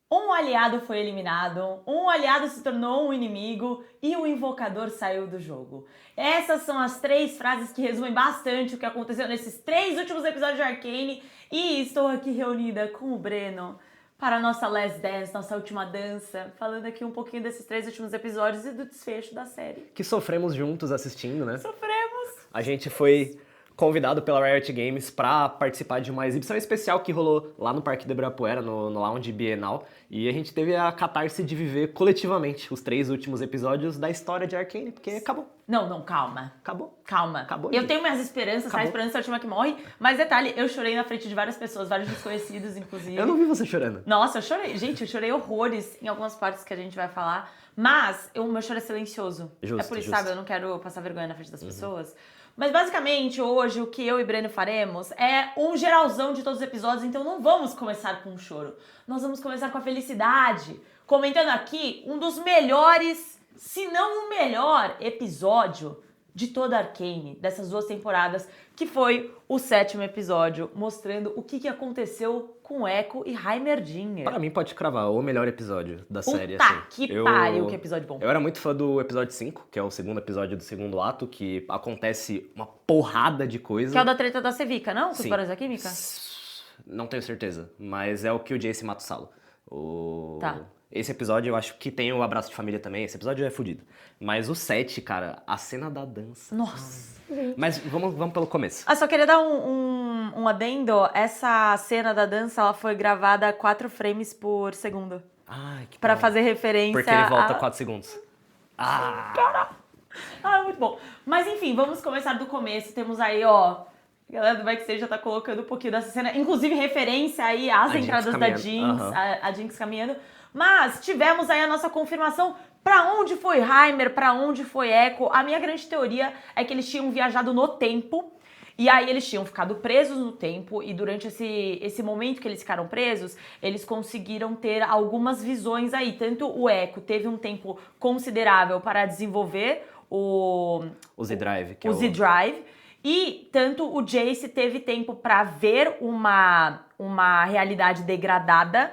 Um aliado foi eliminado, um aliado se tornou um inimigo e o invocador saiu do jogo. Essas são as 3 frases que resumem bastante o que aconteceu nesses 3 últimos episódios de Arcane. E estou aqui reunida com o Breno para a nossa Last Dance, nossa última dança, falando aqui um pouquinho desses 3 últimos episódios e do desfecho da série. Que sofremos juntos assistindo, né? Sofremos! A gente foi convidado pela Riot Games para participar de uma exibição especial que rolou lá no Parque de Ibirapuera, no Lounge Bienal. E a gente teve a catarse de viver coletivamente os 3 últimos episódios da história de Arcane, porque acabou. Não, calma. Acabou. Calma. Acabou, Eu gente. tenho minhas esperanças, tá? A esperança é a última que morre. Mas detalhe, eu chorei na frente de várias pessoas, vários desconhecidos, inclusive. Eu não vi você chorando. Nossa, eu chorei. Gente, eu chorei horrores em algumas partes que a gente vai falar. Mas o meu choro é silencioso. Justo, é por isso, justo. sabe? Eu não quero passar vergonha na frente das pessoas. Mas basicamente, hoje, o que eu e Breno faremos é um geralzão de todos os episódios. Então não vamos começar com um choro. Nós vamos começar com a felicidade. Comentando aqui um dos melhores, se não o melhor episódio de toda Arcane, dessas 2 temporadas, que foi o 7º episódio, mostrando o que aconteceu com Echo e Heimerdinger. Para mim, pode cravar o melhor episódio da série. Puta Assim. que pariu, que episódio bom. Eu era muito fã do episódio 5, que é o segundo episódio do segundo ato, que acontece uma porrada de coisa. Que é o da treta da Sevica, não? Com os Sim. Barões da Química? Não tenho certeza, mas é o que o Jace mata o Salo. Tá. Esse episódio eu acho que tem o abraço de família também, esse episódio é fodido. Mas o 7, cara, a cena da dança. Nossa. Mas vamos pelo começo. Só queria dar um adendo. Essa cena da dança, ela foi gravada a 4 frames por segundo. Ai, que Pra bom. fazer referência Porque ele volta a... 4 segundos. Ah! muito bom. Mas enfim, vamos começar do começo. Temos aí, ó... A galera do backstage já tá colocando um pouquinho dessa cena. Inclusive, referência aí às A entradas Jinx da caminhando. Jinx. Aham. A Jinx caminhando. Mas tivemos aí a nossa confirmação pra onde foi Heimer, pra onde foi Echo. A minha grande teoria é que eles tinham viajado no tempo. E aí eles tinham ficado presos no tempo. E durante esse momento que eles ficaram presos, eles conseguiram ter algumas visões aí. Tanto o Echo teve um tempo considerável para desenvolver o Z-Drive, que o é Z-Drive. E tanto o Jace teve tempo para ver uma realidade degradada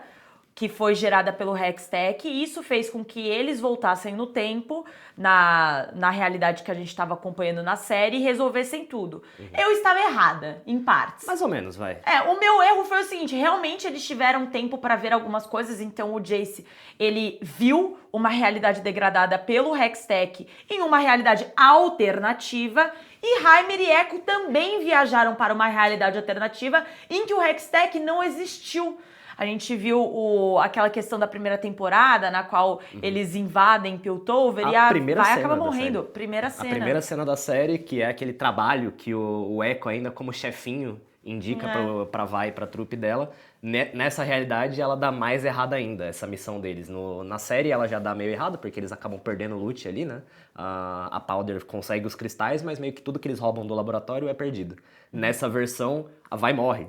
que foi gerada pelo Hextech, e isso fez com que eles voltassem no tempo, na realidade que a gente estava acompanhando na série, e resolvessem tudo. Eu estava errada, em partes. Mais ou menos, vai. O meu erro foi o seguinte, realmente eles tiveram tempo para ver algumas coisas, então o Jace, ele viu uma realidade degradada pelo Hextech em uma realidade alternativa, e Heimer e Echo também viajaram para uma realidade alternativa em que o Hextech não existiu. A gente viu aquela questão da primeira temporada, na qual eles invadem Piltover e a Vai acaba morrendo. Primeira cena. A primeira cena da série, que é aquele trabalho que o Echo, ainda como chefinho, indica pra Vai e pra trupe dela. Nessa realidade, ela dá mais errada ainda, essa missão deles. Na série, ela já dá meio errado, porque eles acabam perdendo o loot ali, né? A Powder consegue os cristais, mas meio que tudo que eles roubam do laboratório é perdido. Nessa versão, a Vai morre.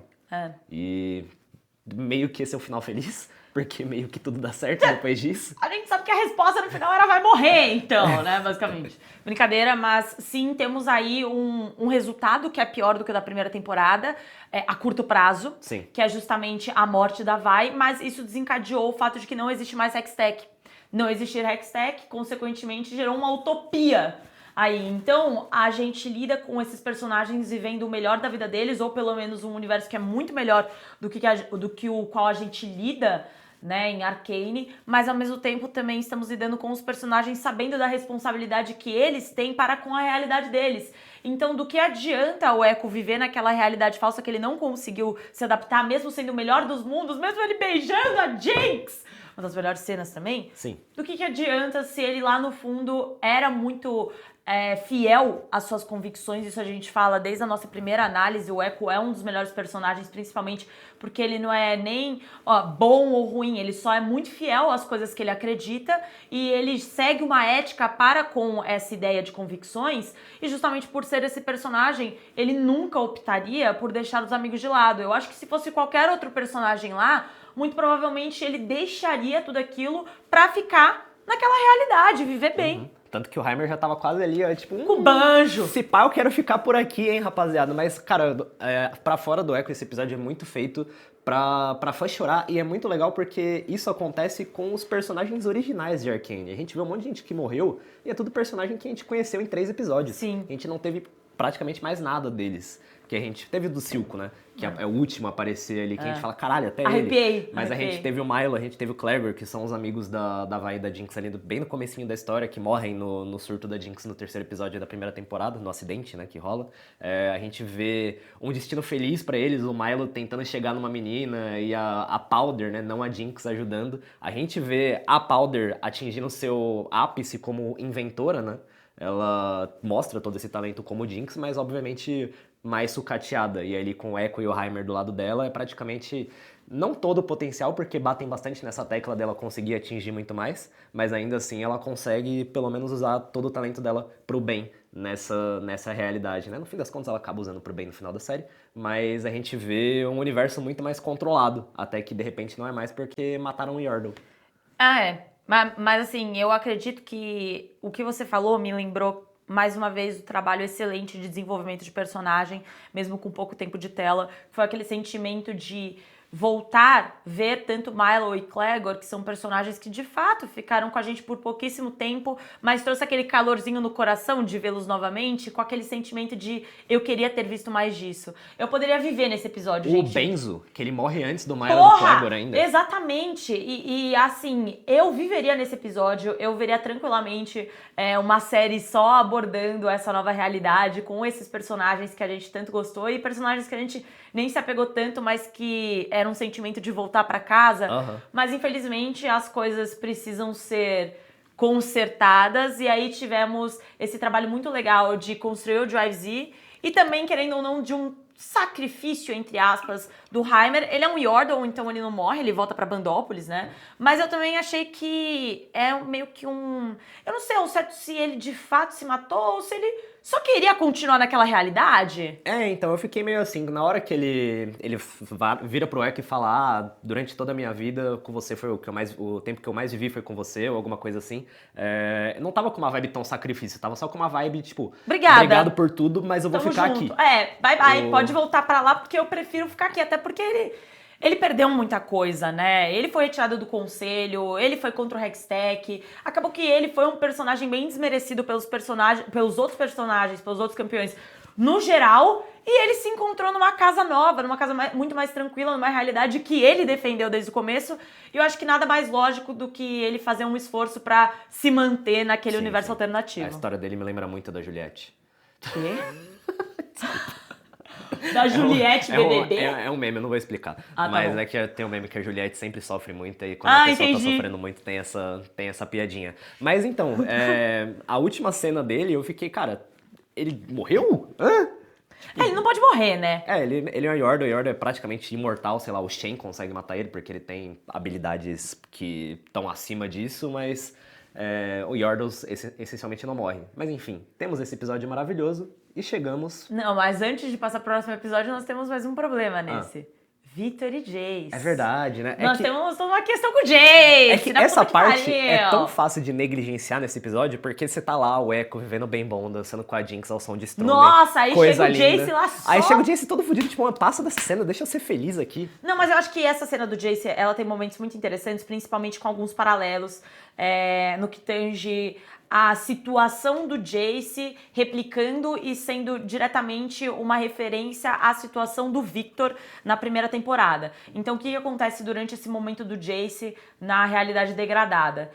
E meio que esse é o final feliz, porque meio que tudo dá certo depois disso. A gente sabe que a resposta no final era vai morrer, então, né, basicamente. Brincadeira, mas sim, temos aí um resultado que é pior do que o da primeira temporada, a curto prazo, Sim. que é justamente a morte da Vai, mas isso desencadeou o fato de que não existe mais Hextech. Não existir Hextech, consequentemente, gerou uma utopia aí. Então, a gente lida com esses personagens vivendo o melhor da vida deles, ou pelo menos um universo que é muito melhor do que o qual a gente lida, né, em Arcane, mas ao mesmo tempo também estamos lidando com os personagens sabendo da responsabilidade que eles têm para com a realidade deles. Então, do que adianta o Echo viver naquela realidade falsa que ele não conseguiu se adaptar, mesmo sendo o melhor dos mundos, mesmo ele beijando a Jinx, uma das melhores cenas também? Sim. Do que adianta se ele lá no fundo era muito fiel às suas convicções? Isso a gente fala desde a nossa primeira análise. O Echo é um dos melhores personagens, principalmente porque ele não é nem bom ou ruim, ele só é muito fiel às coisas que ele acredita e ele segue uma ética para com essa ideia de convicções, e justamente por ser esse personagem, ele nunca optaria por deixar os amigos de lado. Eu acho que se fosse qualquer outro personagem lá, muito provavelmente ele deixaria tudo aquilo pra ficar naquela realidade, viver bem. Tanto que o Heimer já tava quase ali, ó, tipo... Com banjo! Se pá, eu quero ficar por aqui, hein, rapaziada. Mas, cara, pra fora do Echo, esse episódio é muito feito pra fã chorar. E é muito legal porque isso acontece com os personagens originais de Arcane. A gente vê um monte de gente que morreu e é tudo personagem que a gente conheceu em 3 episódios. Sim. A gente não teve praticamente mais nada deles. Que a gente teve o do Silco, né? Que é o último a aparecer ali, que a gente fala, caralho, até Arrepiei, ele. Mas arrepiei. a gente teve o Milo, a gente teve o Clever, que são os amigos da Vi e da Jinx ali, bem no comecinho da história, que morrem no surto da Jinx no 3º episódio da primeira temporada, no acidente, né, que rola. A gente vê um destino feliz pra eles, o Milo tentando chegar numa menina e a Powder, né, não a Jinx, ajudando. A gente vê a Powder atingindo seu ápice como inventora, né? Ela mostra todo esse talento como Jinx, mas obviamente mais sucateada. E ali com o Echo e o Heimer do lado dela é praticamente não todo o potencial, porque batem bastante nessa tecla dela conseguir atingir muito mais, mas ainda assim ela consegue pelo menos usar todo o talento dela pro bem nessa realidade, né? No fim das contas ela acaba usando pro bem no final da série, mas a gente vê um universo muito mais controlado, até que de repente não é mais porque mataram o Yordle. Mas assim, eu acredito que o que você falou me lembrou mais uma vez o trabalho excelente de desenvolvimento de personagem, mesmo com pouco tempo de tela. Foi aquele sentimento de voltar, ver tanto Milo e Clegor, que são personagens que de fato ficaram com a gente por pouquíssimo tempo, mas trouxe aquele calorzinho no coração de vê-los novamente, com aquele sentimento de eu queria ter visto mais disso. Eu poderia viver nesse episódio, gente. O Benzo, que ele morre antes do Milo e do Clegor ainda. Exatamente. E assim, eu viveria nesse episódio, eu veria tranquilamente uma série só abordando essa nova realidade, com esses personagens que a gente tanto gostou e personagens que a gente nem se apegou tanto, mas que era um sentimento de voltar pra casa. Mas infelizmente as coisas precisam ser consertadas e aí tivemos esse trabalho muito legal de construir o Drive Z e também, querendo ou não, de um sacrifício, entre aspas, do Heimer. Ele é um Yordle, então ele não morre, ele volta pra Bandópolis, né? Mas eu também achei que é meio que um... Eu não sei ao certo se ele de fato se matou ou se ele só queria continuar naquela realidade. Então eu fiquei meio assim, na hora que ele vira pro Echo e fala, durante toda a minha vida com você foi o tempo que eu mais vivi foi com você, ou alguma coisa assim. Não tava com uma vibe tão sacrifício, tava só com uma vibe, tipo, obrigada, obrigado por tudo, mas eu vou ficar junto. aqui. Bye, pode voltar pra lá, porque eu prefiro ficar aqui, até porque ele perdeu muita coisa, né? Ele foi retirado do conselho, ele foi contra o Hextech. Acabou que ele foi um personagem bem desmerecido pelos outros personagens, pelos outros campeões no geral. E ele se encontrou numa casa nova, numa casa muito mais tranquila, numa realidade que ele defendeu desde o começo. E eu acho que nada mais lógico do que ele fazer um esforço pra se manter naquele universo alternativo. A história dele me lembra muito da Juliette. Quê? Da Juliette BBB? É um meme, eu não vou explicar. Tá mas bom. é que tem um meme que a Juliette sempre sofre muito e quando a pessoa entendi. tá sofrendo muito tem essa piadinha. Mas então, a última cena dele eu fiquei, cara, ele morreu? Hã? Ele não pode morrer, né? Ele é um Yordle, o Yordle é praticamente imortal, sei lá, o Shen consegue matar ele porque ele tem habilidades que estão acima disso, mas o Yordle essencialmente não morre. Mas enfim, temos esse episódio maravilhoso e chegamos... Não, mas antes de passar pro próximo episódio, nós temos mais um problema nesse. Victor e Jace. É verdade, né? Nós temos uma questão com o Jace. É que essa parte é tão fácil de negligenciar nesse episódio, porque você tá lá, o Echo vivendo bem bom, dançando com a Jinx ao som de Storm. Nossa, aí coisa chega o linda. Jace lá só... Aí chega o Jace todo fudido, tipo, passa dessa cena, deixa eu ser feliz aqui. Não, mas eu acho que essa cena do Jace, ela tem momentos muito interessantes, principalmente com alguns paralelos no que tange a situação do Jace replicando e sendo diretamente uma referência à situação do Victor na primeira temporada. Então, o que acontece durante esse momento do Jace na realidade degradada?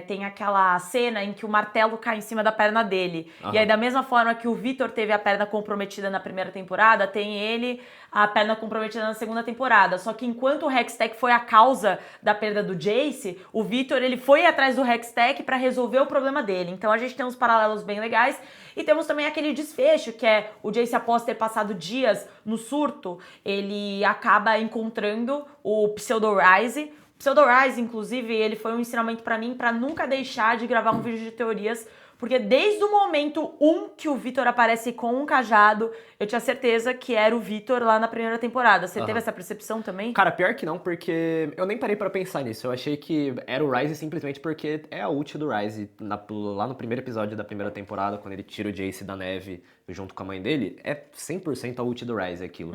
Tem aquela cena em que o martelo cai em cima da perna dele. E aí, da mesma forma que o Victor teve a perna comprometida na primeira temporada, tem ele a perna comprometida na segunda temporada. Só que enquanto o Hextech foi a causa da perda do Jace, o Victor ele foi atrás do Hextech para resolver o problema dele. Então a gente tem uns paralelos bem legais. E temos também aquele desfecho, que é o Jace, após ter passado dias no surto, ele acaba encontrando o Pseudo-Ryze. Pseudo-Ryze, inclusive, ele foi um ensinamento pra mim pra nunca deixar de gravar um vídeo de teorias, porque desde o momento 1 que o Vitor aparece com um cajado, eu tinha certeza que era o Vitor lá na primeira temporada. Você teve essa percepção também? Cara, pior que não, porque eu nem parei pra pensar nisso. Eu achei que era o Ryze simplesmente porque é a ult do Ryze. Lá no primeiro episódio da primeira temporada, quando ele tira o Jace da neve junto com a mãe dele, é 100% a ult do Ryze aquilo.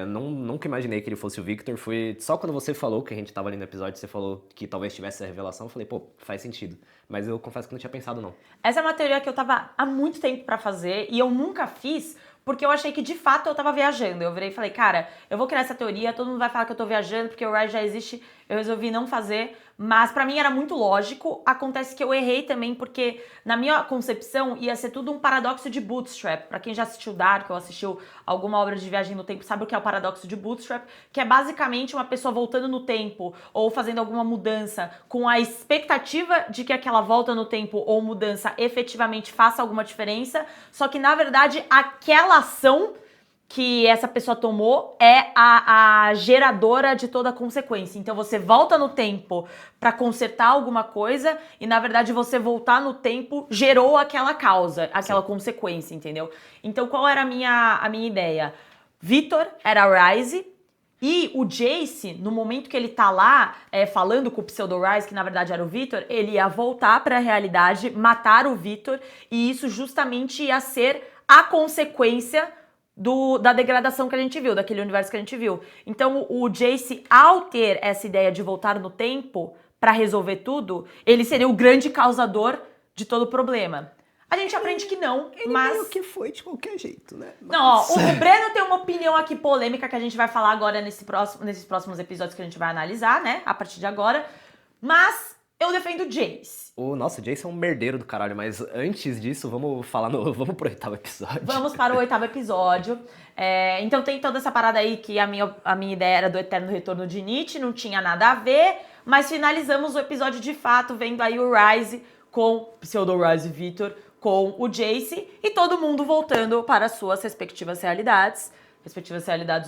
Nunca imaginei que ele fosse o Victor. Foi só quando você falou, que a gente tava ali no episódio, você falou que talvez tivesse essa revelação, eu falei, pô, faz sentido. Mas eu confesso que não tinha pensado, não. Essa é uma teoria que eu tava há muito tempo pra fazer e eu nunca fiz porque eu achei que de fato eu tava viajando. Eu virei e falei, cara, eu vou criar essa teoria, todo mundo vai falar que eu tô viajando porque o Ryze já existe, eu resolvi não fazer. Mas pra mim era muito lógico. Acontece que eu errei também porque na minha concepção ia ser tudo um paradoxo de Bootstrap. Pra quem já assistiu Dark ou assistiu alguma obra de viagem no tempo, sabe o que é o paradoxo de Bootstrap? Que é basicamente uma pessoa voltando no tempo ou fazendo alguma mudança com a expectativa de que aquela volta no tempo ou mudança efetivamente faça alguma diferença, só que na verdade aquela ação que essa pessoa tomou é a geradora de toda a consequência. Então você volta no tempo para consertar alguma coisa e na verdade você voltar no tempo gerou aquela causa, aquela consequência, entendeu? Então qual era a minha ideia? Vitor era Ryze e o Jace, no momento que ele tá lá falando com o Pseudo Ryze, que na verdade era o Vitor, ele ia voltar para a realidade, matar o Vitor e isso justamente ia ser a consequência da degradação que a gente viu, daquele universo que a gente viu. Então o Jace, ao ter essa ideia de voltar no tempo pra resolver tudo, ele seria o grande causador de todo o problema. A gente aprende que não, mas... Ele meio que foi de qualquer jeito, né? Mas... Não, ó, o Breno tem uma opinião aqui polêmica que a gente vai falar agora nesses próximos episódios que a gente vai analisar, né? A partir de agora. Mas eu defendo o Jace. Nossa, o Jace é um merdeiro do caralho, mas antes disso, vamos pro 8º episódio. Vamos para o 8º episódio. Então tem toda essa parada aí que a minha ideia era do eterno retorno de Nietzsche, não tinha nada a ver, mas finalizamos o episódio de fato, vendo aí o Ryze com Pseudo Ryze Vitor, com o Jace, e todo mundo voltando para suas respectivas realidades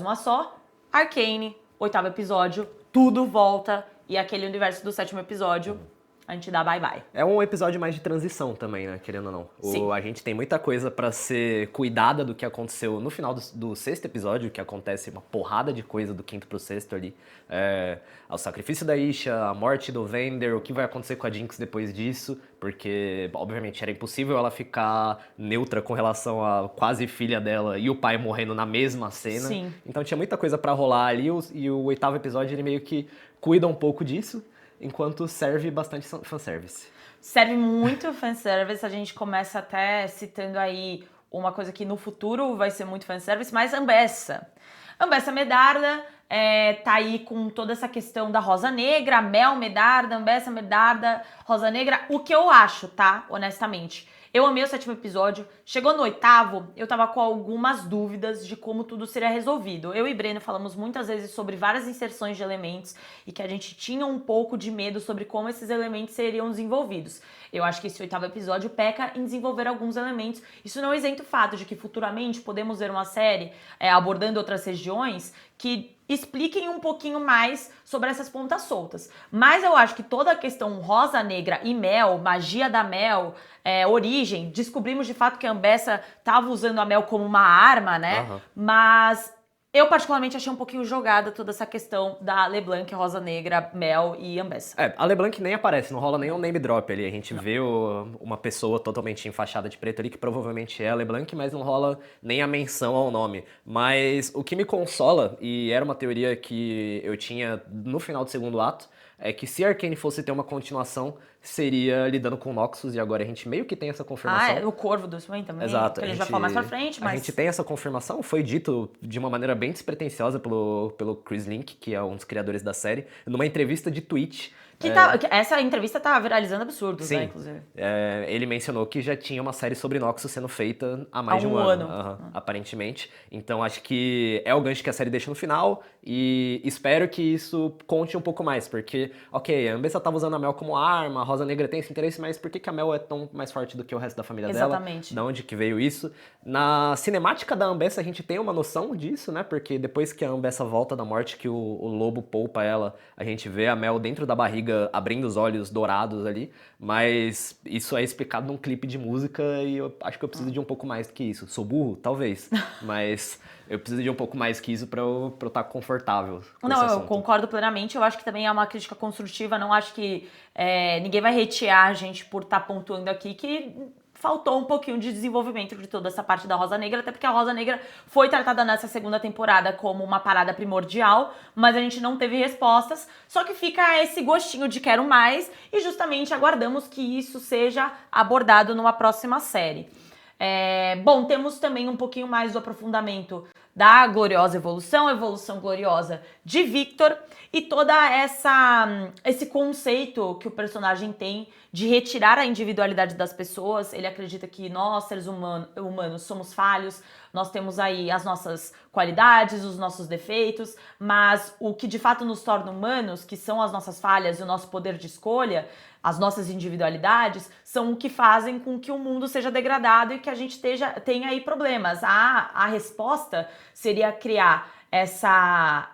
uma só. Arcane, 8º episódio, tudo volta, e aquele universo do 7º episódio... A gente dá bye-bye. É um episódio mais de transição também, né? Querendo ou não. Sim. A gente tem muita coisa pra ser cuidada do que aconteceu no final do 6º episódio, que acontece uma porrada de coisa do 5º pro 6º ali. O sacrifício da Isha, a morte do Vander, o que vai acontecer com a Jinx depois disso, porque, obviamente, era impossível ela ficar neutra com relação à quase filha dela e o pai morrendo na mesma cena. Sim. Então tinha muita coisa pra rolar ali, e o 8º episódio, ele meio que cuida um pouco disso, enquanto serve bastante fanservice. Serve muito fanservice, a gente começa até citando aí uma coisa que no futuro vai ser muito fanservice, mas Ambessa. Ambessa Medarda tá aí com toda essa questão da Rosa Negra, Mel Medarda, Ambessa Medarda, Rosa Negra. O que eu acho, tá? Honestamente. Eu amei o 7º episódio. Chegou no 8º, eu tava com algumas dúvidas de como tudo seria resolvido. Eu e Breno falamos muitas vezes sobre várias inserções de elementos e que a gente tinha um pouco de medo sobre como esses elementos seriam desenvolvidos. Eu acho que esse 8º episódio peca em desenvolver alguns elementos. Isso não isenta o fato de que futuramente podemos ver uma série abordando outras regiões que expliquem um pouquinho mais sobre essas pontas soltas. Mas eu acho que toda a questão Rosa Negra e Mel, magia da Mel, origem, descobrimos de fato que a Ambessa estava usando a Mel como uma arma, né? Uhum. Mas eu particularmente achei um pouquinho jogada toda essa questão da LeBlanc, Rosa Negra, Mel e Ambessa. A LeBlanc nem aparece, não rola nem um name drop ali. A gente vê uma pessoa totalmente enfaixada de preto ali, que provavelmente é a LeBlanc, mas não rola nem a menção ao nome. Mas o que me consola, e era uma teoria que eu tinha no final do 2º ato, é que se Arcane fosse ter uma continuação, seria lidando com Noxus, e agora a gente meio que tem essa confirmação. O Corvo do Swain também, Exato, que a gente vai falar mais pra frente, mas... A gente tem essa confirmação, foi dito de uma maneira bem despretensiosa pelo Chris Link, que é um dos criadores da série, numa entrevista de Twitch. Essa entrevista tá viralizando absurdos, sim, né, inclusive. Ele mencionou que já tinha uma série sobre Noxus sendo feita há mais de um ano. Aparentemente. Então acho que é o gancho que a série deixa no final e espero que isso conte um pouco mais, porque, ok, a Ambessa tava usando a Mel como arma, a Rosa Negra tem esse interesse, mas por que a Mel é tão mais forte do que o resto da família dela? Exatamente. De onde que veio isso? Na cinemática da Ambessa a gente tem uma noção disso, né? Porque depois que a Ambessa volta da morte, que o lobo poupa ela, a gente vê a Mel dentro da barriga barriga abrindo os olhos dourados ali, mas isso é explicado num clipe de música e eu acho que eu preciso de um pouco mais do que isso. Sou burro? Talvez, mas eu preciso de um pouco mais que isso pra eu estar confortável com esse Não, eu assunto. concordo plenamente. Eu acho que também é uma crítica construtiva. Não acho que ninguém vai hatear a gente por estar pontuando aqui que faltou um pouquinho de desenvolvimento de toda essa parte da Rosa Negra, até porque a Rosa Negra foi tratada nessa segunda temporada como uma parada primordial, mas a gente não teve respostas, só que fica esse gostinho de quero mais e justamente aguardamos que isso seja abordado numa próxima série. Bom, temos também um pouquinho mais do aprofundamento da gloriosa evolução gloriosa de Victor e toda esse conceito que o personagem tem de retirar a individualidade das pessoas. Ele acredita que nós, seres humanos, somos falhos, nós temos aí as nossas qualidades, os nossos defeitos, mas o que de fato nos torna humanos, que são as nossas falhas e o nosso poder de escolha, as nossas individualidades, são o que fazem com que o mundo seja degradado e que a gente tenha aí problemas. A resposta seria criar essa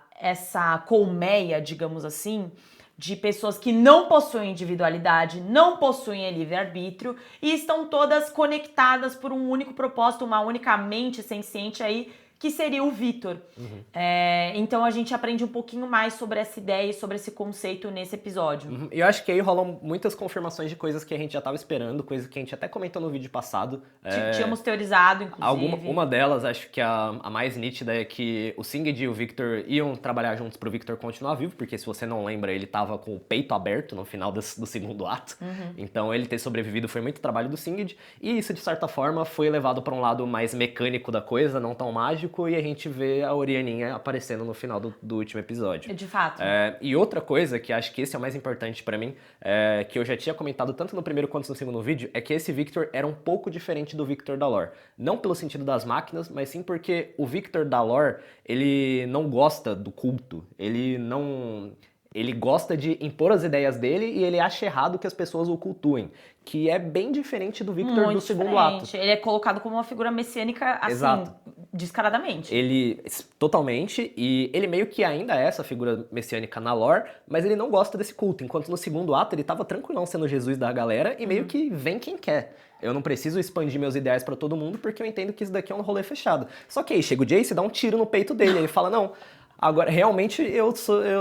colmeia, digamos assim, de pessoas que não possuem individualidade, não possuem livre-arbítrio e estão todas conectadas por um único propósito, uma única mente senciente aí, que seria o Victor. Então a gente aprende um pouquinho mais sobre essa ideia e sobre esse conceito nesse episódio. Eu acho que aí rolam muitas confirmações de coisas que a gente já estava esperando, coisas que a gente até comentou no vídeo passado. Tínhamos teorizado, inclusive. Uma delas, acho que a mais nítida é que o Singed e o Victor iam trabalhar juntos pro Victor continuar vivo, porque se você não lembra, ele tava com o peito aberto no final do segundo ato. Então ele ter sobrevivido foi muito trabalho do Singed, e isso, de certa forma, foi levado para um lado mais mecânico da coisa, não tão mágico, e a gente vê a Orianinha aparecendo no final do último episódio. De fato. E outra coisa, que acho que esse é o mais importante pra mim, que eu já tinha comentado tanto no primeiro quanto no segundo vídeo, é que esse Victor era um pouco diferente do Victor da lore. Não pelo sentido das máquinas, mas sim porque o Victor da lore, ele não gosta do culto. Ele gosta de impor as ideias dele e ele acha errado que as pessoas o cultuem, que é bem diferente do Victor muito do segundo diferente. ato. Ele é colocado como uma figura messiânica, assim, Exato. descaradamente. Totalmente, e ele meio que ainda é essa figura messiânica na lore, mas ele não gosta desse culto, enquanto no segundo ato ele tava tranquilão sendo Jesus da galera e meio que vem quem quer. Eu não preciso expandir meus ideais pra todo mundo porque eu entendo que isso daqui é um rolê fechado. Só que aí chega o Jace e dá um tiro no peito dele, ele fala, não, agora realmente eu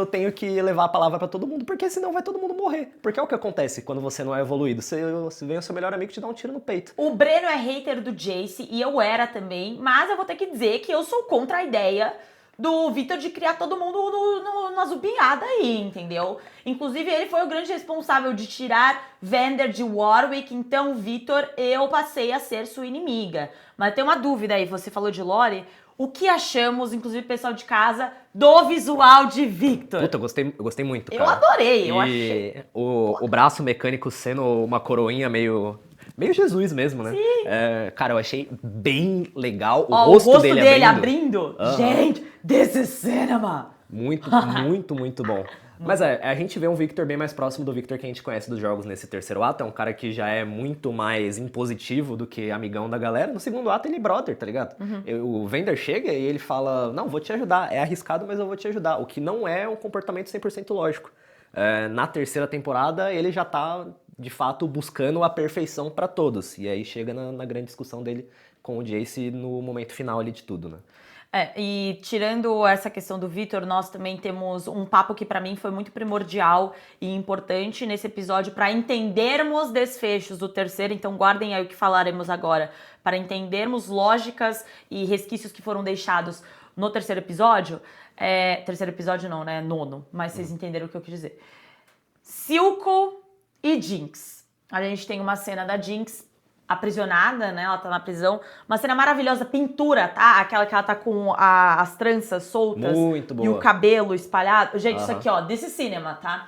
tenho que levar a palavra pra todo mundo, porque senão vai todo mundo morrer. Porque é o que acontece quando você não é evoluído, você vem o seu melhor amigo e te dá um tiro no peito. O Breno é hater do Jace e eu era também, mas eu vou ter que dizer que eu sou contra a ideia do Victor de criar todo mundo na zumbiada aí, entendeu? Inclusive, ele foi o grande responsável de tirar Vander de Warwick, então, Victor, eu passei a ser sua inimiga. Mas tem uma dúvida aí, você falou de lore, o que achamos, inclusive pessoal de casa, do visual de Victor? Puta, eu gostei muito, cara. Eu adorei, eu e achei. O braço mecânico sendo uma coroinha meio Jesus mesmo, né? Sim. Cara, eu achei bem legal. O rosto dele abrindo. Gente, this is cinema. Muito, muito, muito bom. Mas a gente vê um Victor bem mais próximo do Victor que a gente conhece dos jogos nesse terceiro ato. É um cara que já é muito mais impositivo do que amigão da galera. No segundo ato ele é brother, tá ligado? O Vander chega e ele fala, não, vou te ajudar. É arriscado, mas eu vou te ajudar. O que não é um comportamento 100% lógico. Na terceira temporada ele já tá, de fato, buscando a perfeição pra todos. E aí chega na grande discussão dele com o Jace no momento final ali de tudo, né? E tirando essa questão do Victor, nós também temos um papo que pra mim foi muito primordial e importante nesse episódio para entendermos desfechos do terceiro, então guardem aí o que falaremos agora, para entendermos lógicas e resquícios que foram deixados no terceiro episódio. Terceiro episódio não, né? Nono, mas vocês entenderam o que eu quis dizer. Silco e Jinx. A gente tem uma cena da Jinx aprisionada, né? Ela tá na prisão. Uma cena maravilhosa, pintura, tá? Aquela que ela tá com as tranças soltas. Muito boa. E o cabelo espalhado. Gente, isso aqui, ó, this is cinema, tá?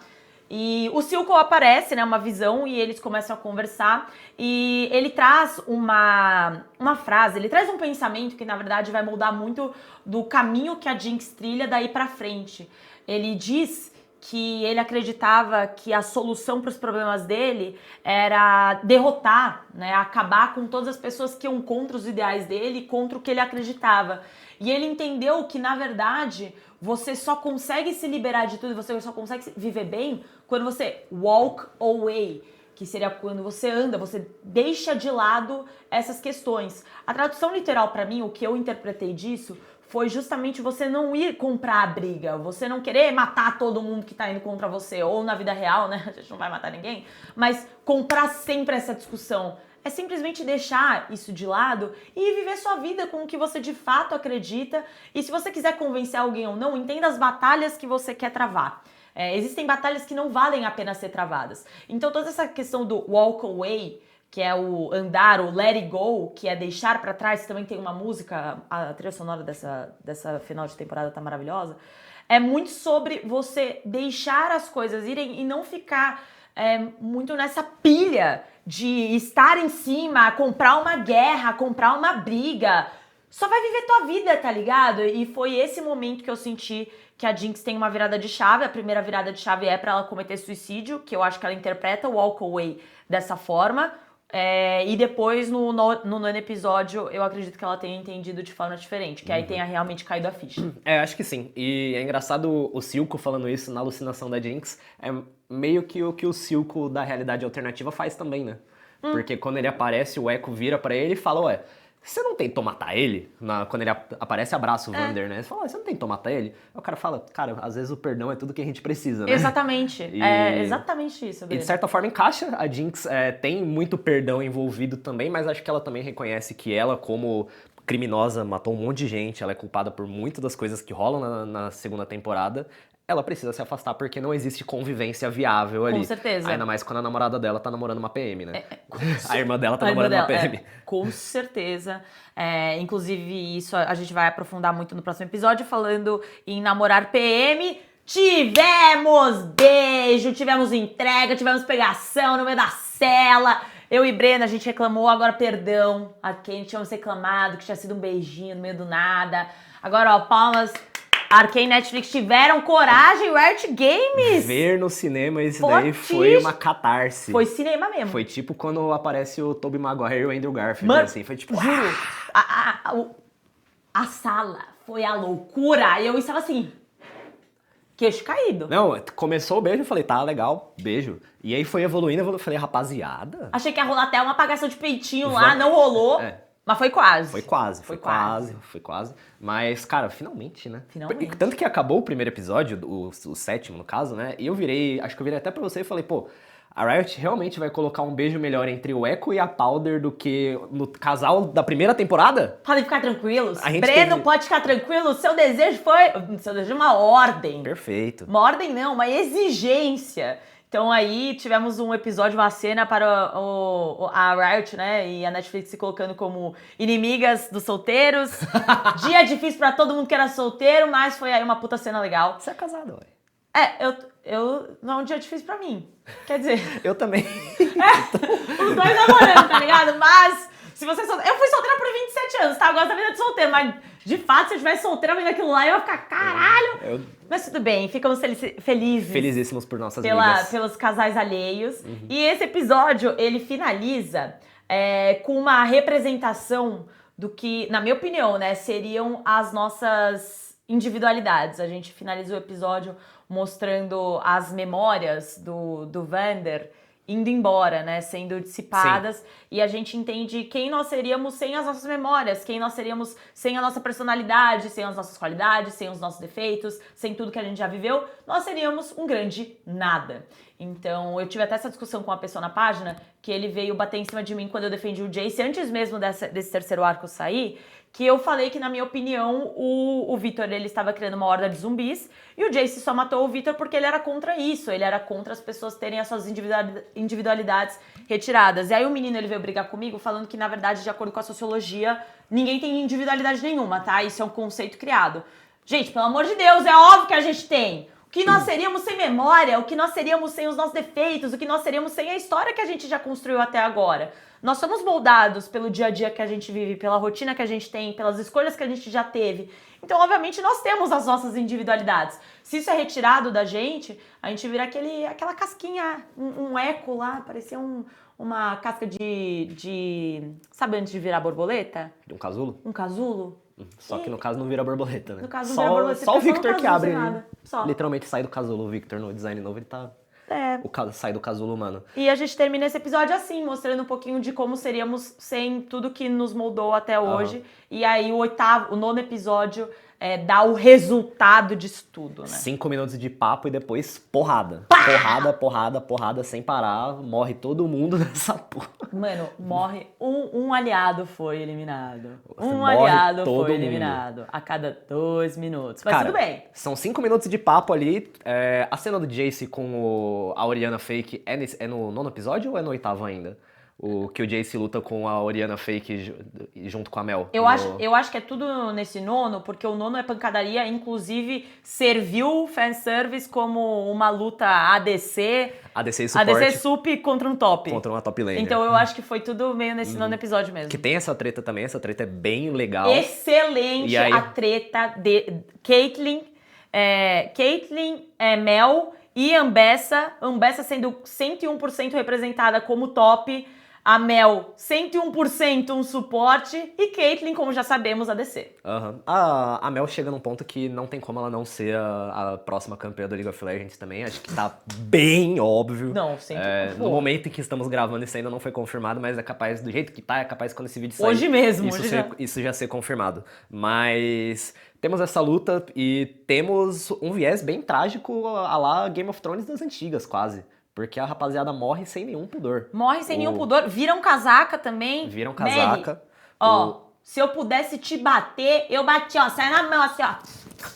E o Silco aparece, né? Uma visão e eles começam a conversar. E ele traz uma frase, ele traz um pensamento que, na verdade, vai moldar muito do caminho que a Jinx trilha daí pra frente. Ele diz que ele acreditava que a solução para os problemas dele era derrotar, né, acabar com todas as pessoas que iam contra os ideais dele e contra o que ele acreditava. E ele entendeu que, na verdade, você só consegue se liberar de tudo, você só consegue viver bem quando você walk away, que seria quando você anda, você deixa de lado essas questões. A tradução literal pra mim, o que eu interpretei disso, foi justamente você não ir comprar a briga, você não querer matar todo mundo que tá indo contra você, ou na vida real, né, a gente não vai matar ninguém, mas comprar sempre essa discussão. É simplesmente deixar isso de lado e viver sua vida com o que você de fato acredita. E se você quiser convencer alguém ou não, entenda as batalhas que você quer travar. Existem batalhas que não valem a pena ser travadas. Então toda essa questão do walk away, que é o andar, o let it go, que é deixar pra trás, também tem uma música, a trilha sonora dessa final de temporada tá maravilhosa, é muito sobre você deixar as coisas irem e não ficar muito nessa pilha de estar em cima, comprar uma guerra, comprar uma briga. Só vai viver tua vida, tá ligado? E foi esse momento que eu senti que a Jinx tem uma virada de chave. A primeira virada de chave é pra ela cometer suicídio, que eu acho que ela interpreta o walk away dessa forma. E depois, no nono episódio, eu acredito que ela tenha entendido de forma diferente, que aí tenha realmente caído a ficha. Acho que sim. E é engraçado o Silco falando isso na alucinação da Jinx. É meio que o que o Silco da realidade alternativa faz também, né? Porque quando ele aparece, o Echo vira pra ele e fala, ué, você não tentou matar ele? Quando ele aparece, abraça o Vander, né? Ele fala, você não tentou matar ele? Aí o cara fala, cara, às vezes o perdão é tudo que a gente precisa, né? Exatamente. É exatamente isso. E de certa forma encaixa. A Jinx tem muito perdão envolvido também, mas acho que ela também reconhece que ela, como criminosa, matou um monte de gente, ela é culpada por muitas das coisas que rolam na segunda temporada. Ela precisa se afastar porque não existe convivência viável ali. Com certeza. Ainda mais quando a namorada dela tá namorando uma PM, né? A irmã dela tá namorando uma PM. Com certeza. Inclusive, isso a gente vai aprofundar muito no próximo episódio, falando em namorar PM. Tivemos beijo, tivemos entrega, tivemos pegação no meio da cela. Eu e Brena, a gente reclamou, agora perdão. A quem tínhamos reclamado, que tinha sido um beijinho no meio do nada. Agora, ó, palmas. Arkane e Netflix tiveram coragem, Riot Games! Ver no cinema isso daí foi uma catarse. Foi cinema mesmo. Foi tipo quando aparece o Tobey Maguire e o Andrew Garfield, mano, assim, foi tipo... Juro, a sala foi a loucura, e eu estava assim, queixo caído. Não, começou o beijo, eu falei, tá, legal, beijo. E aí foi evoluindo, eu falei, rapaziada... Achei que ia rolar até uma apagação de peitinho lá, não rolou. Mas foi quase. Foi quase. Mas, cara, finalmente, né? Finalmente. Tanto que acabou o primeiro episódio, o sétimo no caso, né? E acho que eu virei até pra você e falei, pô, a Riot realmente vai colocar um beijo melhor entre o Echo e a Powder do que no casal da primeira temporada? Podem ficar tranquilos. Breno pode ficar tranquilo. Seu desejo foi uma ordem. Perfeito. Uma ordem não, uma exigência. Então aí tivemos um episódio, uma cena para a Riot, né, e a Netflix se colocando como inimigas dos solteiros. Dia difícil pra todo mundo que era solteiro, mas foi aí uma puta cena legal. Você é casado, ué. Não é um dia difícil pra mim. Quer dizer... Eu também. Os dois namorando, tá ligado? Mas... Se você eu fui solteira por 27 anos, tá? Eu gosto da vida de solteiro, mas de fato, se eu estivesse solteira vendo aquilo lá, eu ia ficar, caralho! Mas tudo bem, ficamos felizes. Felicíssimos por nossas vidas. Pelos casais alheios. E esse episódio, ele finaliza com uma representação do que, na minha opinião, né, seriam as nossas individualidades. A gente finaliza o episódio mostrando as memórias do Vander indo embora, né, sendo dissipadas. Sim. E a gente entende quem nós seríamos sem as nossas memórias, quem nós seríamos sem a nossa personalidade, sem as nossas qualidades, sem os nossos defeitos, sem tudo que a gente já viveu, nós seríamos um grande nada. Então, eu tive até essa discussão com uma pessoa na página, que ele veio bater em cima de mim quando eu defendi o Jace, antes mesmo desse terceiro arco sair, que eu falei que, na minha opinião, o Victor, ele estava criando uma horda de zumbis, e o Jace só matou o Victor porque ele era contra isso, ele era contra as pessoas terem as suas individualidades retiradas. E aí o menino, ele veio brigar comigo, falando que, na verdade, de acordo com a sociologia, ninguém tem individualidade nenhuma, tá? Isso é um conceito criado. Gente, pelo amor de Deus, é óbvio que a gente tem! O que nós seríamos sem memória, o que nós seríamos sem os nossos defeitos, o que nós seríamos sem a história que a gente já construiu até agora. Nós somos moldados pelo dia a dia que a gente vive, pela rotina que a gente tem, pelas escolhas que a gente já teve. Então, obviamente, nós temos as nossas individualidades. Se isso é retirado da gente, a gente vira aquela casquinha, um eco lá, parecia uma casca de... Sabe antes de virar borboleta? Um casulo? Um casulo. Só que no caso não vira borboleta, né? No caso não vira borboleta. Só o Victor que abre. Só. Literalmente sai do casulo o Victor no design novo, ele tá Sai do casulo humano. E a gente termina esse episódio assim, mostrando um pouquinho de como seríamos sem tudo que nos moldou até hoje. E aí o nono episódio dá o resultado disso tudo, né? 5 minutos de papo e depois porrada. Porrada sem parar. Morre todo mundo nessa porra. Mano, morre um aliado foi eliminado. Morre Aliado todo foi mundo. eliminado a cada 2 minutos. Mas Cara, tudo bem. São 5 minutos de papo ali. A cena do Jace com a Orianna Fake é no nono episódio ou é no oitavo ainda? O que o Jace luta com a Orianna Fake junto com a Mel. Eu acho que é tudo nesse nono, porque o nono é pancadaria, inclusive serviu o fanservice como uma luta ADC. ADC e suporte. ADC sup contra um top. Contra uma top laner. Então eu acho que foi tudo meio nesse nono episódio mesmo. Que tem essa treta também, essa treta é bem legal. Excelente a treta de Caitlyn, Mel e Ambessa. Ambessa sendo 101% representada como top. A Mel, 101% um suporte. E Caitlyn, como já sabemos, a DC. A Mel chega num ponto que não tem como ela não ser a próxima campeã do League of Legends também. Acho que tá bem óbvio. Não, sempre. No momento em que estamos gravando, isso ainda não foi confirmado, mas é capaz, do jeito que tá, é capaz quando esse vídeo sair. Hoje mesmo. Isso já ser confirmado. Mas temos essa luta e temos um viés bem trágico à la Game of Thrones das antigas, quase. Porque a rapaziada morre sem nenhum pudor. Nenhum pudor. Viram casaca também. Viram casaca. Se eu pudesse te bater, eu bati, ó. Sai na mão, assim, ó.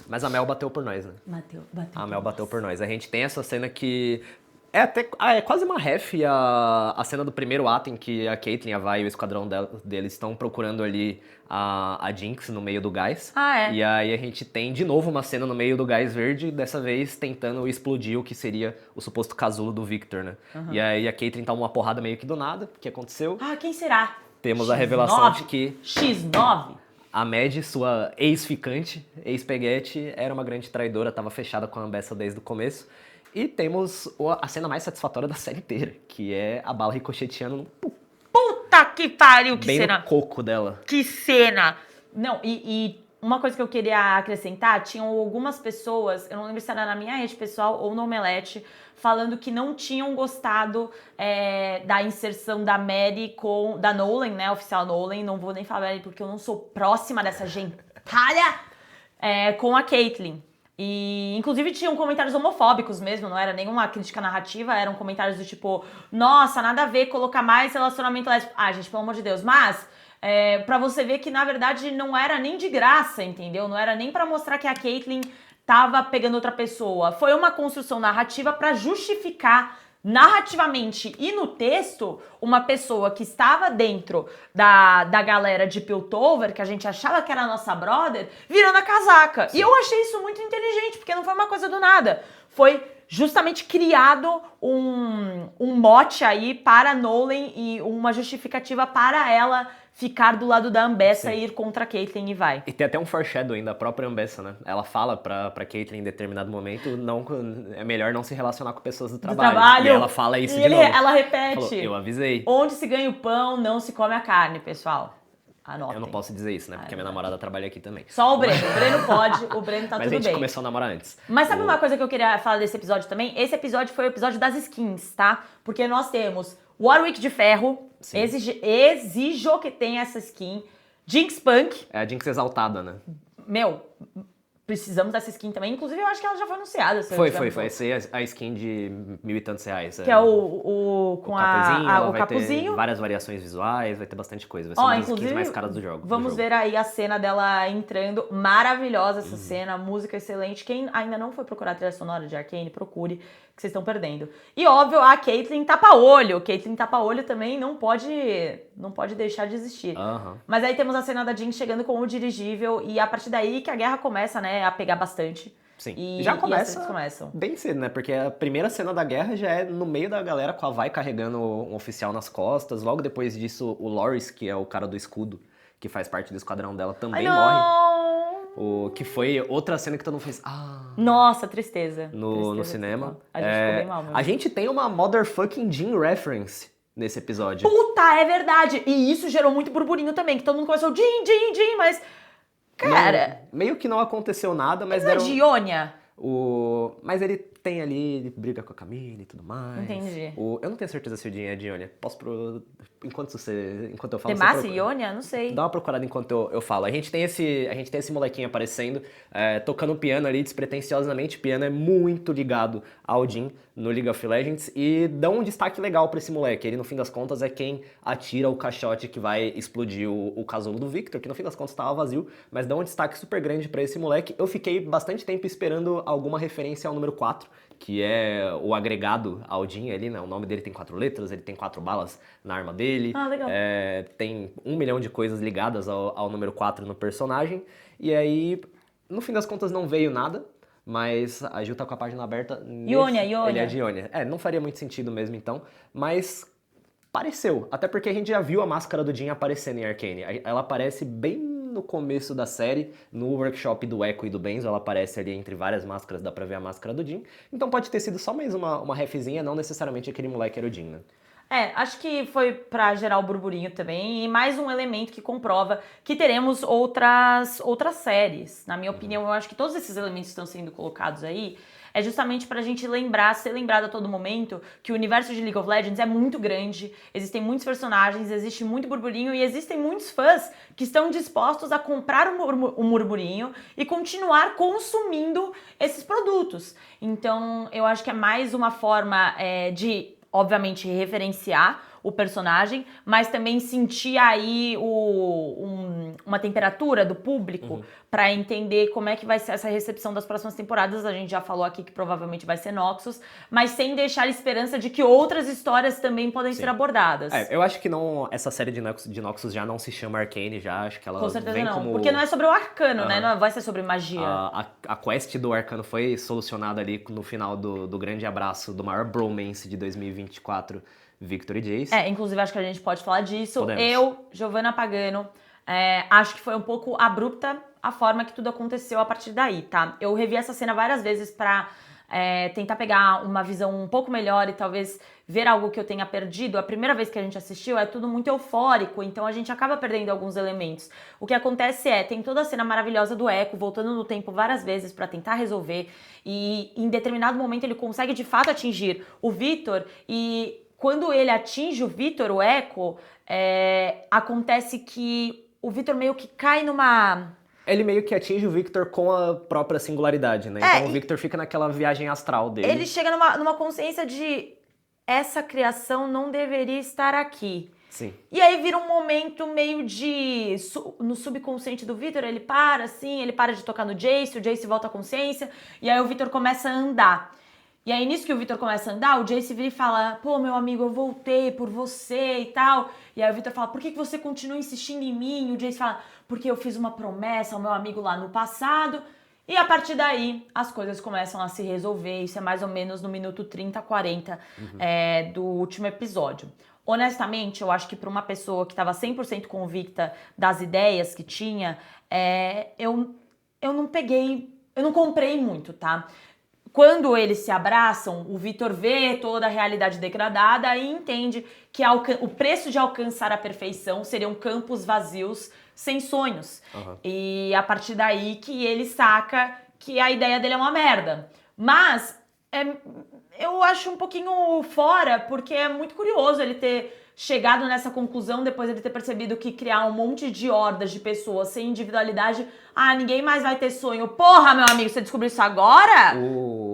Mas a Mel bateu por nós, né? Bateu. A Mel bateu por nós. A gente tem essa cena que... é quase uma ref a cena do primeiro ato em que a Caitlyn, a Vi e o esquadrão deles estão procurando ali a Jinx no meio do gás. E aí a gente tem de novo uma cena no meio do gás verde, dessa vez tentando explodir o que seria o suposto casulo do Victor, né? E aí a Caitlyn toma uma porrada meio que do nada. O que aconteceu? Quem será? Temos X9? a revelação de que... X9? A Mad, sua ex-ficante, ex-peguete, era uma grande traidora, estava fechada com a Ambessa desde o começo. E temos a cena mais satisfatória da série inteira, que é a bala ricocheteando no... Puta que pariu, que bem cena! no coco dela. Que cena! Não, e uma coisa que eu queria acrescentar, tinham algumas pessoas, eu não lembro se era na minha rede pessoal ou no Omelete, falando que não tinham gostado da inserção da Mary da Nolan, né, oficial Nolan, não vou nem falar Mary porque eu não sou próxima dessa gentalha, com a Caitlyn. E, inclusive, tinham comentários homofóbicos mesmo, não era nenhuma crítica narrativa, eram comentários do tipo, nossa, nada a ver colocar mais relacionamento lésbico. Gente, pelo amor de Deus, mas... pra você ver que, na verdade, não era nem de graça, entendeu? Não era nem pra mostrar que a Caitlyn tava pegando outra pessoa. Foi uma construção narrativa pra justificar narrativamente e no texto uma pessoa que estava dentro da galera de Piltover, que a gente achava que era a nossa brother, virando a casaca. Sim. E eu achei isso muito inteligente, porque não foi uma coisa do nada. Foi justamente criado um mote aí para Nolan e uma justificativa para ela ficar do lado da Ambessa e ir contra a Caitlyn e vai. E tem até um foreshadowing da própria Ambessa, né? Ela fala pra Caitlyn em determinado momento, é melhor não se relacionar com pessoas do trabalho. E ela fala isso de novo. Ela repete. Falou, eu avisei. Onde se ganha o pão, não se come a carne, pessoal. Anotem. Eu não posso dizer isso, né? Porque a minha namorada trabalha aqui também. Só o Breno. O Breno pode, o Breno tá tudo bem. Mas a gente começou a namorar antes. Mas sabe uma coisa que eu queria falar desse episódio também? Esse episódio foi o episódio das skins, tá? Porque nós temos Warwick de Ferro, exijo que tenha essa skin. Jinx Punk. É a Jinx exaltada, né? Meu, precisamos dessa skin também. Inclusive, eu acho que ela já foi anunciada. Foi. Essa é a skin de R$1.000 e tantos. Que é o capuzinho. Tem várias variações visuais, vai ter bastante coisa. Vai ser uma das skins mais caras do jogo. Vamos ver aí a cena dela entrando. Maravilhosa essa cena, música excelente. Quem ainda não foi procurar a trilha sonora de Arcane, procure, que vocês estão perdendo. E óbvio, a Caitlyn tapa-olho. Caitlyn tapa-olho também não pode deixar de existir. Mas aí temos a cena da Jinx chegando com o dirigível e a partir daí que a guerra começa, né, a pegar bastante. Sim. E já começa as começam bem cedo, né? Porque a primeira cena da guerra já é no meio da galera com a Vi carregando um oficial nas costas. Logo depois disso, o Loris, que é o cara do escudo, que faz parte do esquadrão dela, também morre. Que foi outra cena que todo mundo fez. Nossa, tristeza. No cinema. A gente ficou bem mal mesmo. A gente tem uma motherfucking Jean reference nesse episódio. Puta, é verdade! E isso gerou muito burburinho também, que todo mundo começou Jean, mas... Cara... Meio que não aconteceu nada, mas deram... de Ionia? Mas ele tem ali, briga com a Camille e tudo mais. Entendi. Eu não tenho certeza se o Jim é de Ionia. Enquanto eu falo... Demacia e Ionia? Não sei. Dá uma procurada enquanto eu falo. A gente tem esse molequinho aparecendo, tocando piano ali despretensiosamente. O piano é muito ligado ao Jim no League of Legends e dá um destaque legal pra esse moleque. Ele, no fim das contas, é quem atira o caixote que vai explodir o casulo do Victor, que no fim das contas tava vazio, mas dá um destaque super grande pra esse moleque. Eu fiquei bastante tempo esperando alguma referência ao número 4, que é o agregado ao Jhin ali, né? O nome dele tem 4 letras, ele tem 4 balas na arma dele. Ah, legal. Tem 1 milhão de coisas ligadas ao número 4 no personagem. E aí, no fim das contas, não veio nada. Mas a Gil tá com a página aberta. Ionia. Ele é de Ionia. Não faria muito sentido mesmo, então. Mas pareceu. Até porque a gente já viu a máscara do Jhin aparecendo em Arcane. Ela aparece bem no começo da série, no workshop do Echo e do Benzo. Ela aparece ali entre várias máscaras, dá pra ver a máscara do Jhin. Então pode ter sido só mais uma refzinha, não necessariamente aquele moleque era o Jhin, né? Acho que foi pra gerar o burburinho também e mais um elemento que comprova que teremos outras séries. Na minha opinião, eu acho que todos esses elementos que estão sendo colocados aí é justamente pra gente ser lembrado a todo momento que o universo de League of Legends é muito grande, existem muitos personagens, existe muito burburinho e existem muitos fãs que estão dispostos a comprar o murmurinho e continuar consumindo esses produtos. Então, eu acho que é mais uma forma de obviamente, referenciar o personagem, mas também sentir aí uma temperatura do público pra entender como é que vai ser essa recepção das próximas temporadas. A gente já falou aqui que provavelmente vai ser Noxus, mas sem deixar esperança de que outras histórias também podem ser abordadas. Eu acho que essa série de Noxus já não se chama Arcane, já acho que ela com certeza vem não, como... porque não é sobre o arcano, né? Não vai ser sobre magia. A quest do arcano foi solucionada ali no final do grande abraço do maior bromance de 2024, Victor e Jace. Inclusive acho que a gente pode falar disso. Podemos. Eu, Giovanna Pagano, acho que foi um pouco abrupta a forma que tudo aconteceu a partir daí, tá? Eu revi essa cena várias vezes pra tentar pegar uma visão um pouco melhor e talvez ver algo que eu tenha perdido. A primeira vez que a gente assistiu é tudo muito eufórico, então a gente acaba perdendo alguns elementos. O que acontece tem toda a cena maravilhosa do Echo voltando no tempo várias vezes pra tentar resolver e em determinado momento ele consegue de fato atingir o Victor e quando ele atinge o Victor, o Echo, acontece que o Victor meio que cai numa... Ele meio que atinge o Victor com a própria singularidade, né? Então o Victor fica naquela viagem astral dele. Ele chega numa consciência de essa criação não deveria estar aqui. Sim. E aí vira um momento meio de... No subconsciente do Victor, ele para de tocar no Jace, o Jace volta à consciência, e aí o Victor começa a andar. E aí, nisso que o Victor começa a andar, o Jace vira e fala, pô, meu amigo, eu voltei por você e tal. E aí o Victor fala, por que você continua insistindo em mim? E o Jace fala, porque eu fiz uma promessa ao meu amigo lá no passado. E a partir daí, as coisas começam a se resolver. Isso é mais ou menos no minuto 30, 40 do último episódio. Honestamente, eu acho que para uma pessoa que estava 100% convicta das ideias que tinha, eu não comprei muito, tá? Quando eles se abraçam, o Victor vê toda a realidade degradada e entende que o preço de alcançar a perfeição seriam campos vazios sem sonhos. E a partir daí que ele saca que a ideia dele é uma merda. Mas eu acho um pouquinho fora, porque é muito curioso ele ter chegado nessa conclusão depois de ele ter percebido que criar um monte de hordas de pessoas sem individualidade, ninguém mais vai ter sonho. Porra, meu amigo, você descobriu isso agora?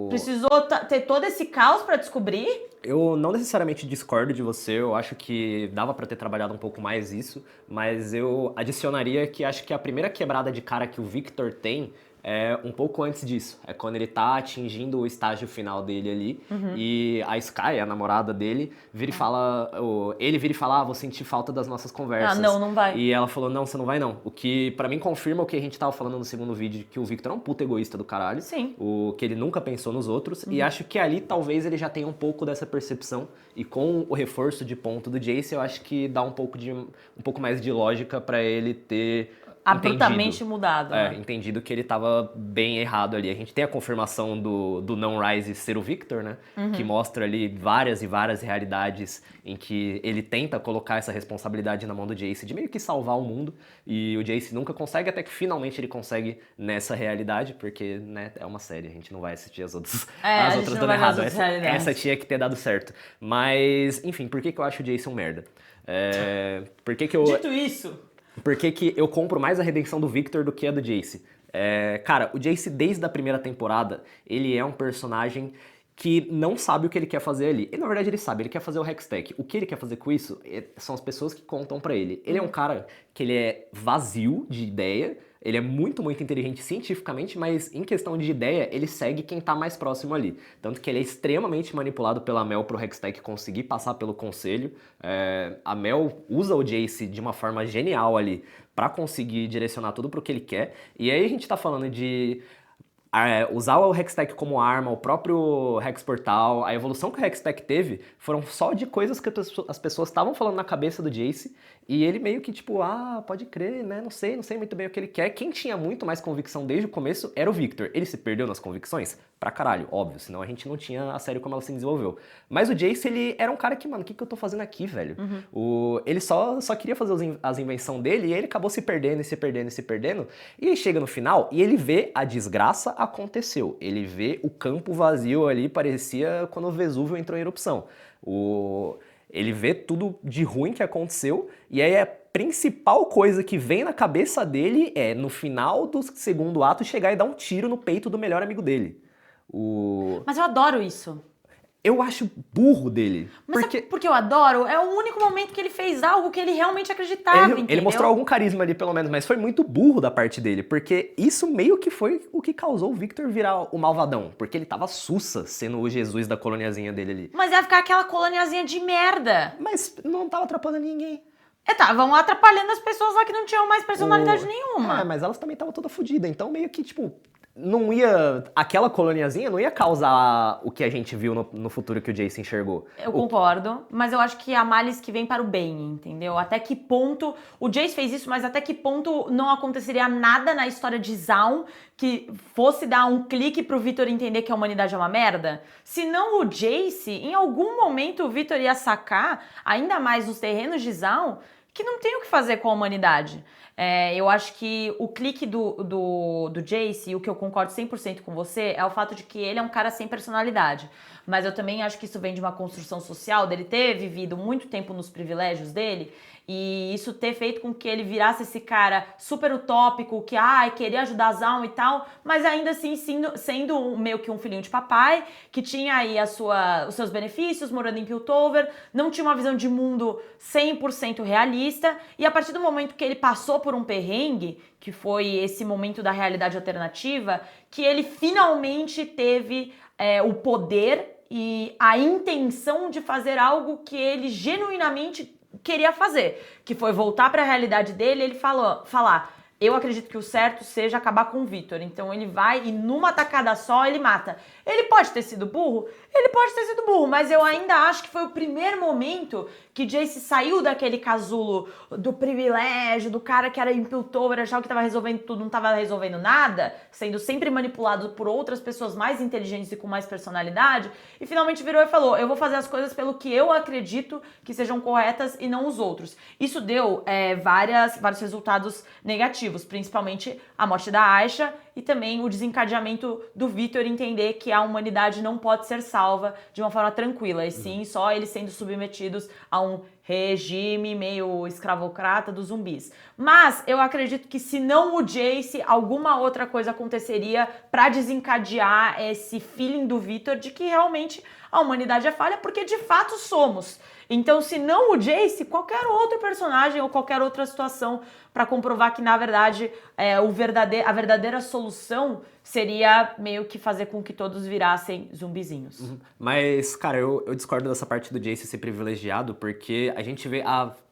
Precisou ter todo esse caos pra descobrir? Eu não necessariamente discordo de você, eu acho que dava pra ter trabalhado um pouco mais isso, mas eu adicionaria que acho que a primeira quebrada de cara que o Victor tem é um pouco antes disso. É quando ele tá atingindo o estágio final dele ali e a Sky, a namorada dele, vira e fala... Ele vira e fala, vou sentir falta das nossas conversas. Não vai. E ela falou, não, você não vai não. O que pra mim confirma o que a gente tava falando no segundo vídeo, que o Victor é um puta egoísta do caralho. Sim. Que ele nunca pensou nos outros. E acho que ali talvez ele já tenha um pouco dessa percepção. E com o reforço de ponto do Jace, eu acho que dá um pouco mais de lógica pra ele ter abruptamente mudado. Né? Entendido que ele tava bem errado ali. A gente tem a confirmação do Não-Rise ser o Victor, né? Que mostra ali várias e várias realidades em que ele tenta colocar essa responsabilidade na mão do Jace de meio que salvar o mundo. E o Jace nunca consegue, até que finalmente ele consegue nessa realidade, porque, né, é uma série, a gente não vai assistir as outras dando errado. Essa tinha que ter dado certo. Mas, enfim, por que eu acho o Jace um merda? Dito isso... Por que eu compro mais a redenção do Victor do que a do Jace? Cara, o Jace, desde a primeira temporada, ele é um personagem que não sabe o que ele quer fazer ali. Na verdade, ele sabe, ele quer fazer o Hextech. O que ele quer fazer com isso são as pessoas que contam pra ele. Ele é um cara que ele é vazio de ideia, ele é muito, muito inteligente cientificamente, mas em questão de ideia, ele segue quem tá mais próximo ali. Tanto que ele é extremamente manipulado pela Mel pro Hextech conseguir passar pelo conselho. A Mel usa o Jace de uma forma genial ali pra conseguir direcionar tudo pro que ele quer. E aí a gente tá falando de... usar o Hextech como arma, o próprio Hex Portal, a evolução que o Hextech teve foram só de coisas que as pessoas estavam falando na cabeça do Jace, e ele meio que tipo, pode crer, né, não sei muito bem o que ele quer. Quem tinha muito mais convicção desde o começo era o Victor. Ele se perdeu nas convicções? Pra caralho, óbvio, senão a gente não tinha a série como ela se desenvolveu. Mas o Jace, ele era um cara que, mano, o que eu tô fazendo aqui, velho? Ele só queria fazer as invenções dele, e ele acabou se perdendo, e aí chega no final, e ele vê a desgraça aconteceu. Ele vê o campo vazio ali, parecia quando o Vesúvio entrou em erupção. Ele vê tudo de ruim que aconteceu, e aí a principal coisa que vem na cabeça dele é, no final do segundo ato, chegar e dar um tiro no peito do melhor amigo dele. Mas eu adoro isso. Eu acho burro dele. Mas sabe por que eu adoro? É o único momento que ele fez algo que ele realmente acreditava, ele mostrou algum carisma ali, pelo menos, mas foi muito burro da parte dele, porque isso meio que foi o que causou o Victor virar o malvadão, porque ele tava sussa sendo o Jesus da coloniazinha dele ali. Mas ia ficar aquela coloniazinha de merda. Mas não tava atrapalhando ninguém. Estavam atrapalhando as pessoas lá que não tinham mais personalidade nenhuma. Mas elas também estavam toda fodidas, então meio que, tipo... Não ia... Aquela coloniazinha não ia causar o que a gente viu no futuro que o Jace enxergou. Eu concordo, mas eu acho que há males que vem para o bem, entendeu? Até que ponto... O Jace fez isso, mas até que ponto não aconteceria nada na história de Zaun que fosse dar um clique pro Victor entender que a humanidade é uma merda? Se não o Jace, em algum momento o Victor ia sacar, ainda mais nos terrenos de Zaun, que não tem o que fazer com a humanidade. Eu acho que o clique do Jace, e o que eu concordo 100% com você, é o fato de que ele é um cara sem personalidade. Mas eu também acho que isso vem de uma construção social, dele ter vivido muito tempo nos privilégios dele, e isso ter feito com que ele virasse esse cara super utópico, que queria ajudar Zaun e tal, mas ainda assim sendo meio que um filhinho de papai, que tinha aí os seus benefícios, morando em Piltover, não tinha uma visão de mundo 100% realista, e a partir do momento que ele passou por um perrengue, que foi esse momento da realidade alternativa, que ele finalmente teve o poder e a intenção de fazer algo que ele genuinamente queria fazer, que foi voltar para a realidade dele. Ele falar, eu acredito que o certo seja acabar com o Victor. Então ele vai e numa tacada só ele mata. Ele pode ter sido burro? Ele pode ter sido burro, mas eu ainda acho que foi o primeiro momento que Jace saiu daquele casulo do privilégio, do cara que era em Piltover, achava que estava resolvendo tudo, não estava resolvendo nada, sendo sempre manipulado por outras pessoas mais inteligentes e com mais personalidade, e finalmente virou e falou, eu vou fazer as coisas pelo que eu acredito que sejam corretas e não os outros. Isso deu vários resultados negativos, principalmente a morte da Aisha e também o desencadeamento do Victor entender que a humanidade não pode ser salva de uma forma tranquila, e sim só eles sendo submetidos a um regime meio escravocrata dos zumbis. Mas eu acredito que se não o Jace, alguma outra coisa aconteceria pra desencadear esse feeling do Victor de que realmente a humanidade é falha, porque de fato somos. Então, se não o Jace, qualquer outro personagem ou qualquer outra situação para comprovar que, na verdade, a verdadeira solução seria meio que fazer com que todos virassem zumbizinhos. Mas, cara, eu discordo dessa parte do Jace ser privilegiado, porque a gente vê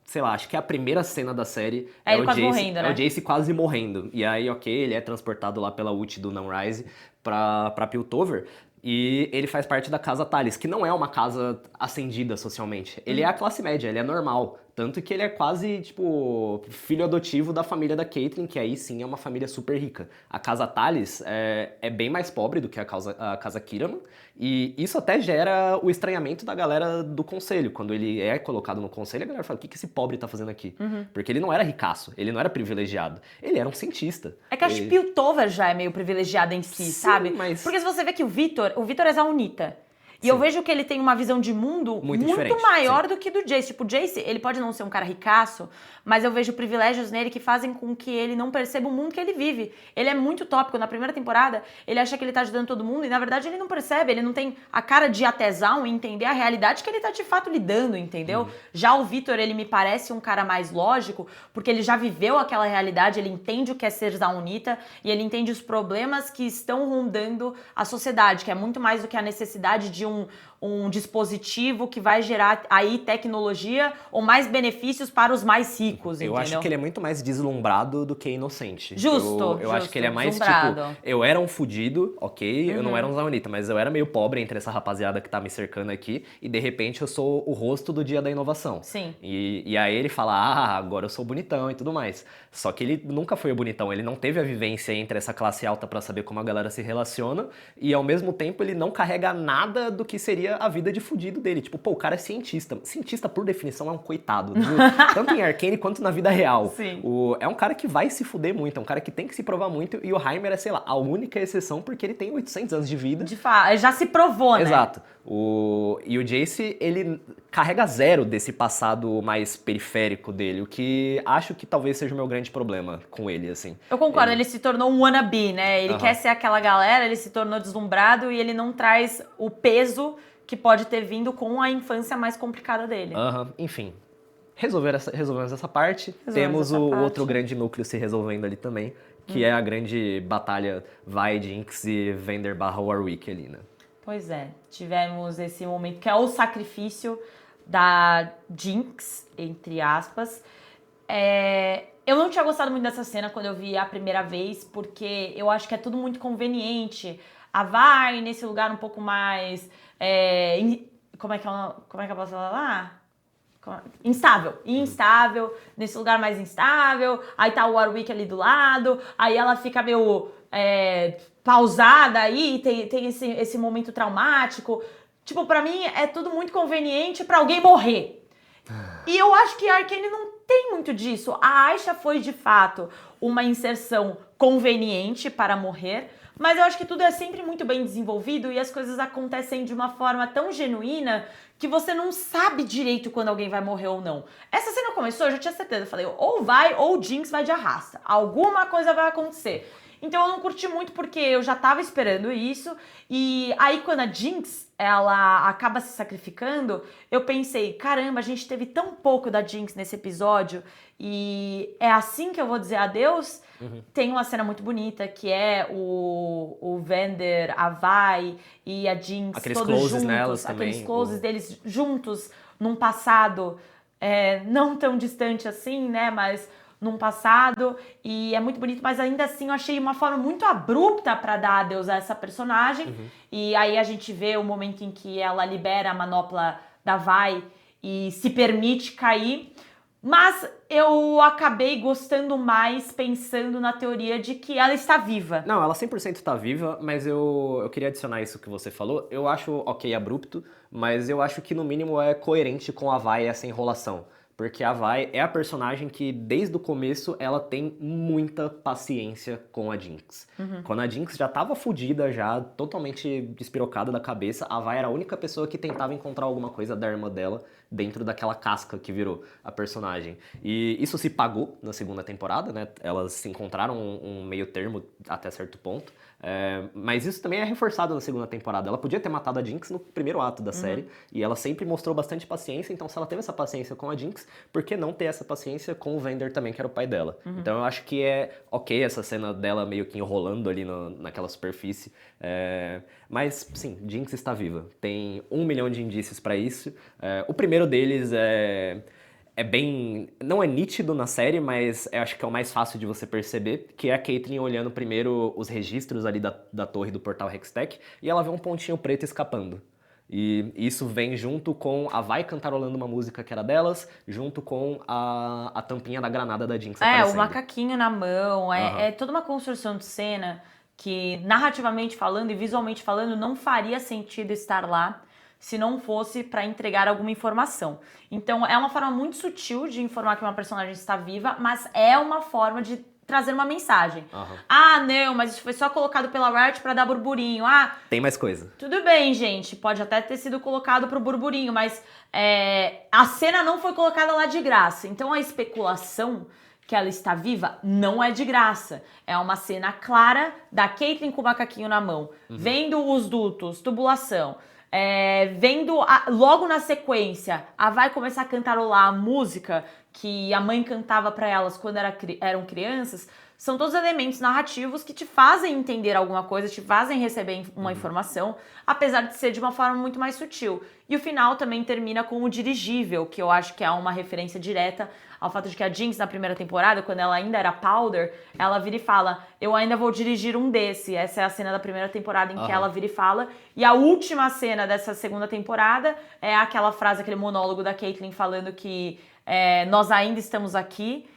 sei lá, acho que a primeira cena da série ele quase morrendo, né? É o Jace quase morrendo. E aí, ele é transportado lá pela ult do Não-Rise pra Piltover. E ele faz parte da casa Thales, que não é uma casa ascendida socialmente. Ele é a classe média, ele é normal. Tanto que ele é quase, tipo, filho adotivo da família da Caitlyn, que aí sim é uma família super rica. A casa Thalys é bem mais pobre do que a casa Kieran, e isso até gera o estranhamento da galera do conselho. Quando ele é colocado no conselho, a galera fala, o que esse pobre tá fazendo aqui? Porque ele não era ricaço, ele não era privilegiado, ele era um cientista. É que acho que Piltover já é meio privilegiada em si, Sim, sabe? mas... Porque se você vê que o Vitor é zaunita. E eu vejo que ele tem uma visão de mundo muito maior do que do Jace. Tipo, o Jace, ele pode não ser um cara ricaço, mas eu vejo privilégios nele que fazem com que ele não perceba o mundo que ele vive. Ele é muito tópico. Na primeira temporada, ele acha que ele tá ajudando todo mundo e, na verdade, ele não percebe. Ele não tem a cara de atezão e entender a realidade que ele tá, de fato, lidando, entendeu? Já o Vitor, ele me parece um cara mais lógico, porque ele já viveu aquela realidade, ele entende o que é ser zaunita e ele entende os problemas que estão rondando a sociedade, que é muito mais do que a necessidade de um dispositivo que vai gerar aí tecnologia ou mais benefícios para os mais ricos, entendeu? Eu acho que ele é muito mais deslumbrado do que inocente. Justo, eu acho que ele é mais deslumbrado. tipo, eu era um fudido, ok, eu não era um zaunita, mas eu era meio pobre entre essa rapaziada que tá me cercando aqui e de repente eu sou o rosto do dia da inovação. Sim. E aí ele fala, agora eu sou bonitão e tudo mais. Só que ele nunca foi o bonitão, ele não teve a vivência entre essa classe alta pra saber como a galera se relaciona e ao mesmo tempo ele não carrega nada do que seria a vida de fudido dele. Tipo, pô, o cara é cientista. Cientista, por definição, é um coitado. Tanto em Arcane quanto na vida real. Sim. É um cara que vai se fuder muito, é um cara que tem que se provar muito e o Heimer é, sei lá, a única exceção porque ele tem 800 anos de vida. De fato, já se provou, né? Exato. E o Jace, ele carrega zero desse passado mais periférico dele, o que acho que talvez seja o meu grande problema com ele, assim. Eu concordo, ele se tornou um wannabe, né? Ele quer ser aquela galera, ele se tornou deslumbrado e ele não traz o peso que pode ter vindo com a infância mais complicada dele. Enfim, resolvemos essa parte. Temos o outro grande núcleo se resolvendo ali também, que é a grande batalha Vi, Jinx e Vander / Warwick ali, né? Pois é, tivemos esse momento que é o sacrifício da Jinx, entre aspas. Eu não tinha gostado muito dessa cena quando eu vi a primeira vez, porque eu acho que é tudo muito conveniente. A Vi nesse lugar um pouco mais... como é que eu posso falar lá? Instável, nesse lugar mais instável, aí tá o Warwick ali do lado, aí ela fica meio pausada aí, tem esse momento traumático. Tipo, pra mim é tudo muito conveniente pra alguém morrer. E eu acho que a Arcane não tem muito disso. A Aisha foi, de fato, uma inserção conveniente para morrer, mas eu acho que tudo é sempre muito bem desenvolvido e as coisas acontecem de uma forma tão genuína que você não sabe direito quando alguém vai morrer ou não. Essa cena começou, eu já tinha certeza. Eu falei, ou vai, ou o Jinx vai de arrasta. Alguma coisa vai acontecer. Então eu não curti muito porque eu já tava esperando isso. E aí quando a Jinx, ela acaba se sacrificando, eu pensei, caramba, a gente teve tão pouco da Jinx nesse episódio e é assim que eu vou dizer adeus? Tem uma cena muito bonita que é o Vander, a Vi e a Jinx aqueles todos closes juntos, nelas aqueles também, closes deles juntos num passado não tão distante assim, né, mas num passado, e é muito bonito, mas ainda assim eu achei uma forma muito abrupta pra dar adeus a essa personagem, e aí a gente vê o momento em que ela libera a manopla da Vi e se permite cair, mas eu acabei gostando mais pensando na teoria de que ela está viva. Não, ela 100% tá viva, mas eu queria adicionar isso que você falou. Eu acho ok abrupto, mas eu acho que no mínimo é coerente com a Vi essa enrolação. Porque a Vi é a personagem que, desde o começo, ela tem muita paciência com a Jinx. Quando a Jinx já tava fodida, já totalmente despirocada da cabeça, a Vi era a única pessoa que tentava encontrar alguma coisa da irmã dela dentro daquela casca que virou a personagem. E isso se pagou na segunda temporada, né? Elas se encontraram um meio termo até certo ponto. Mas isso também é reforçado na segunda temporada. Ela podia ter matado a Jinx no primeiro ato da série, e ela sempre mostrou bastante paciência, então se ela teve essa paciência com a Jinx, por que não ter essa paciência com o Vander também, que era o pai dela? Então eu acho que é ok essa cena dela meio que enrolando ali naquela superfície. Mas sim, Jinx está viva. Tem 1 milhão de indícios pra isso. O primeiro deles é bem... Não é nítido na série, mas eu acho que é o mais fácil de você perceber, que é a Caitlyn olhando primeiro os registros ali da torre do portal Hextech, e ela vê um pontinho preto escapando. E isso vem junto com a Vai cantarolando uma música que era delas, junto com a tampinha da granada da Jinx aparecendo. O macaquinho na mão, é toda uma construção de cena que, narrativamente falando e visualmente falando, não faria sentido estar lá se não fosse para entregar alguma informação. Então, é uma forma muito sutil de informar que uma personagem está viva, mas é uma forma de trazer uma mensagem. Ah, não, mas isso foi só colocado pela Riot para dar burburinho. Ah, tem mais coisa. Tudo bem, gente, pode até ter sido colocado pro burburinho, mas a cena não foi colocada lá de graça. Então, a especulação que ela está viva não é de graça. É uma cena clara da Caitlyn com o macaquinho na mão, vendo os dutos, tubulação. Vendo logo na sequência, a Vai começar a cantarolar a música que a mãe cantava para elas quando eram crianças. São todos elementos narrativos que te fazem entender alguma coisa, te fazem receber uma informação, apesar de ser de uma forma muito mais sutil. E o final também termina com o dirigível, que eu acho que é uma referência direta ao fato de que a Jinx, na primeira temporada, quando ela ainda era Powder, ela vira e fala, eu ainda vou dirigir um desse. Essa é a cena da primeira temporada em que ela vira e fala. E a última cena dessa segunda temporada é aquela frase, aquele monólogo da Caitlyn falando que nós ainda estamos aqui.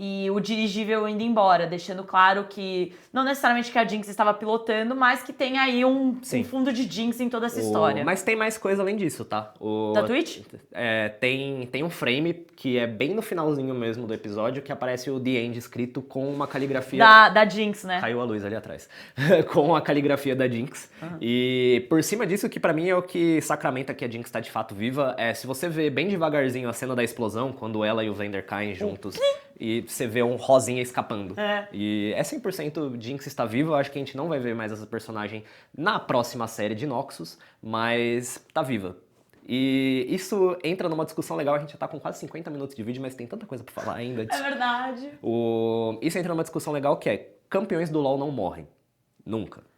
E o dirigível indo embora, deixando claro que não necessariamente que a Jinx estava pilotando, mas que tem aí um fundo de Jinx em toda essa história. Mas tem mais coisa além disso, tá? Da Twitch? Tem um frame que é bem no finalzinho mesmo do episódio que aparece o The End escrito com uma caligrafia... Da Jinx, né? Caiu a luz ali atrás. Com a caligrafia da Jinx. E por cima disso, que pra mim é o que sacramenta que a Jinx tá de fato viva, se você vê bem devagarzinho a cena da explosão, quando ela e o Vander caem juntos... E você vê um rosinha escapando. E é 100% Jinx está viva. Eu acho que a gente não vai ver mais essa personagem na próxima série de Noxus, mas tá viva. E isso entra numa discussão legal. A gente já tá com quase 50 minutos de vídeo, mas tem tanta coisa pra falar ainda. É verdade. Isso entra numa discussão legal que é: campeões do LoL não morrem. Nunca.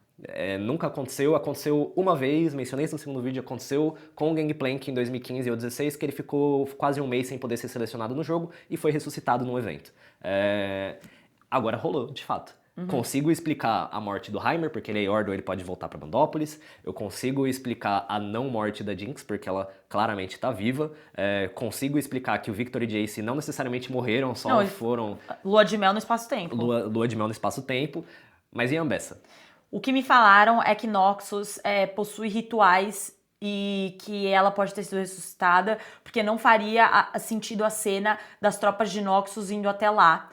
Nunca aconteceu uma vez, mencionei isso no segundo vídeo, aconteceu com o Gangplank em 2015 ou 2016, que ele ficou quase um mês sem poder ser selecionado no jogo e foi ressuscitado num evento. Agora rolou, de fato. Consigo explicar a morte do Heimer, porque ele é Yordle, ele pode voltar pra Bandópolis. Eu consigo explicar a não morte da Jinx, porque ela claramente tá viva. Consigo explicar que o Victor e Jayce não necessariamente morreram, só foram... Lua de mel no espaço-tempo. Lua de mel no espaço-tempo. Mas e a Ambessa? O que me falaram é que Noxus possui rituais e que ela pode ter sido ressuscitada, porque não faria sentido a cena das tropas de Noxus indo até lá.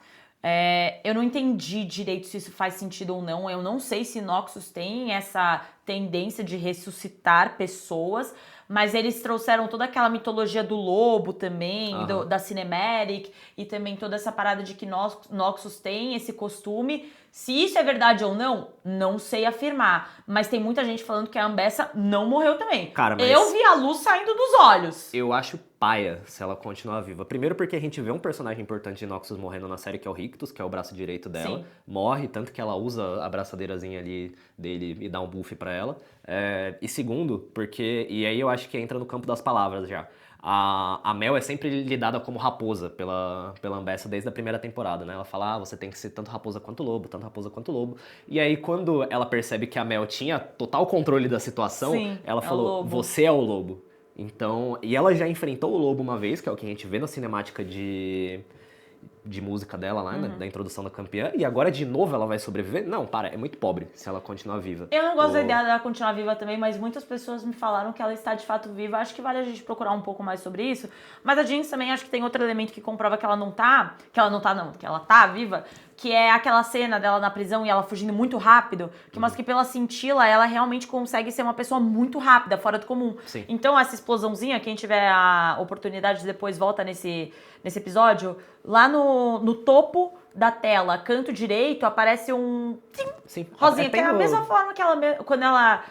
Eu não entendi direito se isso faz sentido ou não. Eu não sei se Noxus tem essa tendência de ressuscitar pessoas, mas eles trouxeram toda aquela mitologia do lobo também, da Cinematic, e também toda essa parada de que Noxus tem esse costume. Se isso é verdade ou não sei afirmar. Mas tem muita gente falando que a Ambessa não morreu também. Cara, mas eu vi a luz saindo dos olhos. Eu acho paia se ela continuar viva. Primeiro porque a gente vê um personagem importante de Noxus morrendo na série, que é o Rictus, que é o braço direito dela. Sim. Morre, tanto que ela usa a braçadeirazinha ali dele e dá um buff pra ela. E segundo, porque... E aí eu acho que entra no campo das palavras já. A Mel é sempre lidada como raposa pela Ambessa desde a primeira temporada, né? Ela fala, você tem que ser tanto raposa quanto lobo, tanto raposa quanto lobo. E aí, quando ela percebe que a Mel tinha total controle da situação, ela falou, você é o lobo. Então, e ela já enfrentou o lobo uma vez, que é o que a gente vê na cinemática de música dela lá, da introdução da campeã, e agora de novo ela vai sobreviver? Não, é muito pobre se ela continuar viva. Eu não gosto da ideia dela continuar viva também, mas muitas pessoas me falaram que ela está de fato viva. Acho que vale a gente procurar um pouco mais sobre isso. Mas a Jinx também acho que tem outro elemento que comprova que ela tá viva, que é aquela cena dela na prisão e ela fugindo muito rápido, que mostra que pela cintila ela realmente consegue ser uma pessoa muito rápida, fora do comum. Sim. Então essa explosãozinha, quem tiver a oportunidade depois volta nesse episódio, lá no topo da tela, canto direito, aparece um Sim. rosinha, que é a mesma forma que ela, quando ela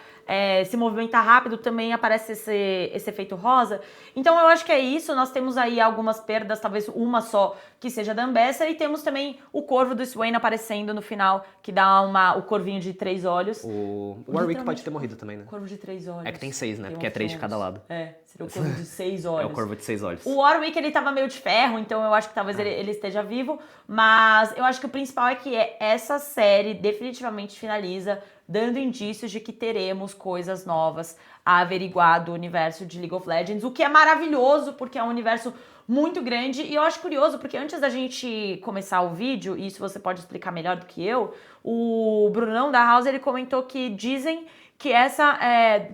se movimenta rápido, também aparece esse efeito rosa. Então eu acho que é isso, nós temos aí algumas perdas, talvez uma só que seja da Ambessa, e temos também o corvo do Swain aparecendo no final, que dá o corvinho de 3 olhos. O Warwick pode ter morrido também, né? Corvo de 3 olhos. É que tem 6, né? Porque é 3 de cada lado. Seria o corvo de 6 olhos. É o corvo de 6 olhos. O Warwick, ele tava meio de ferro, então eu acho que talvez ele esteja vivo, mas eu acho que o principal é que essa série definitivamente finaliza dando indícios de que teremos coisas novas a averiguar do universo de League of Legends, o que é maravilhoso, porque é um universo muito grande. E eu acho curioso, porque antes da gente começar o vídeo, e isso você pode explicar melhor do que eu, o Brunão da House, ele comentou que dizem que essa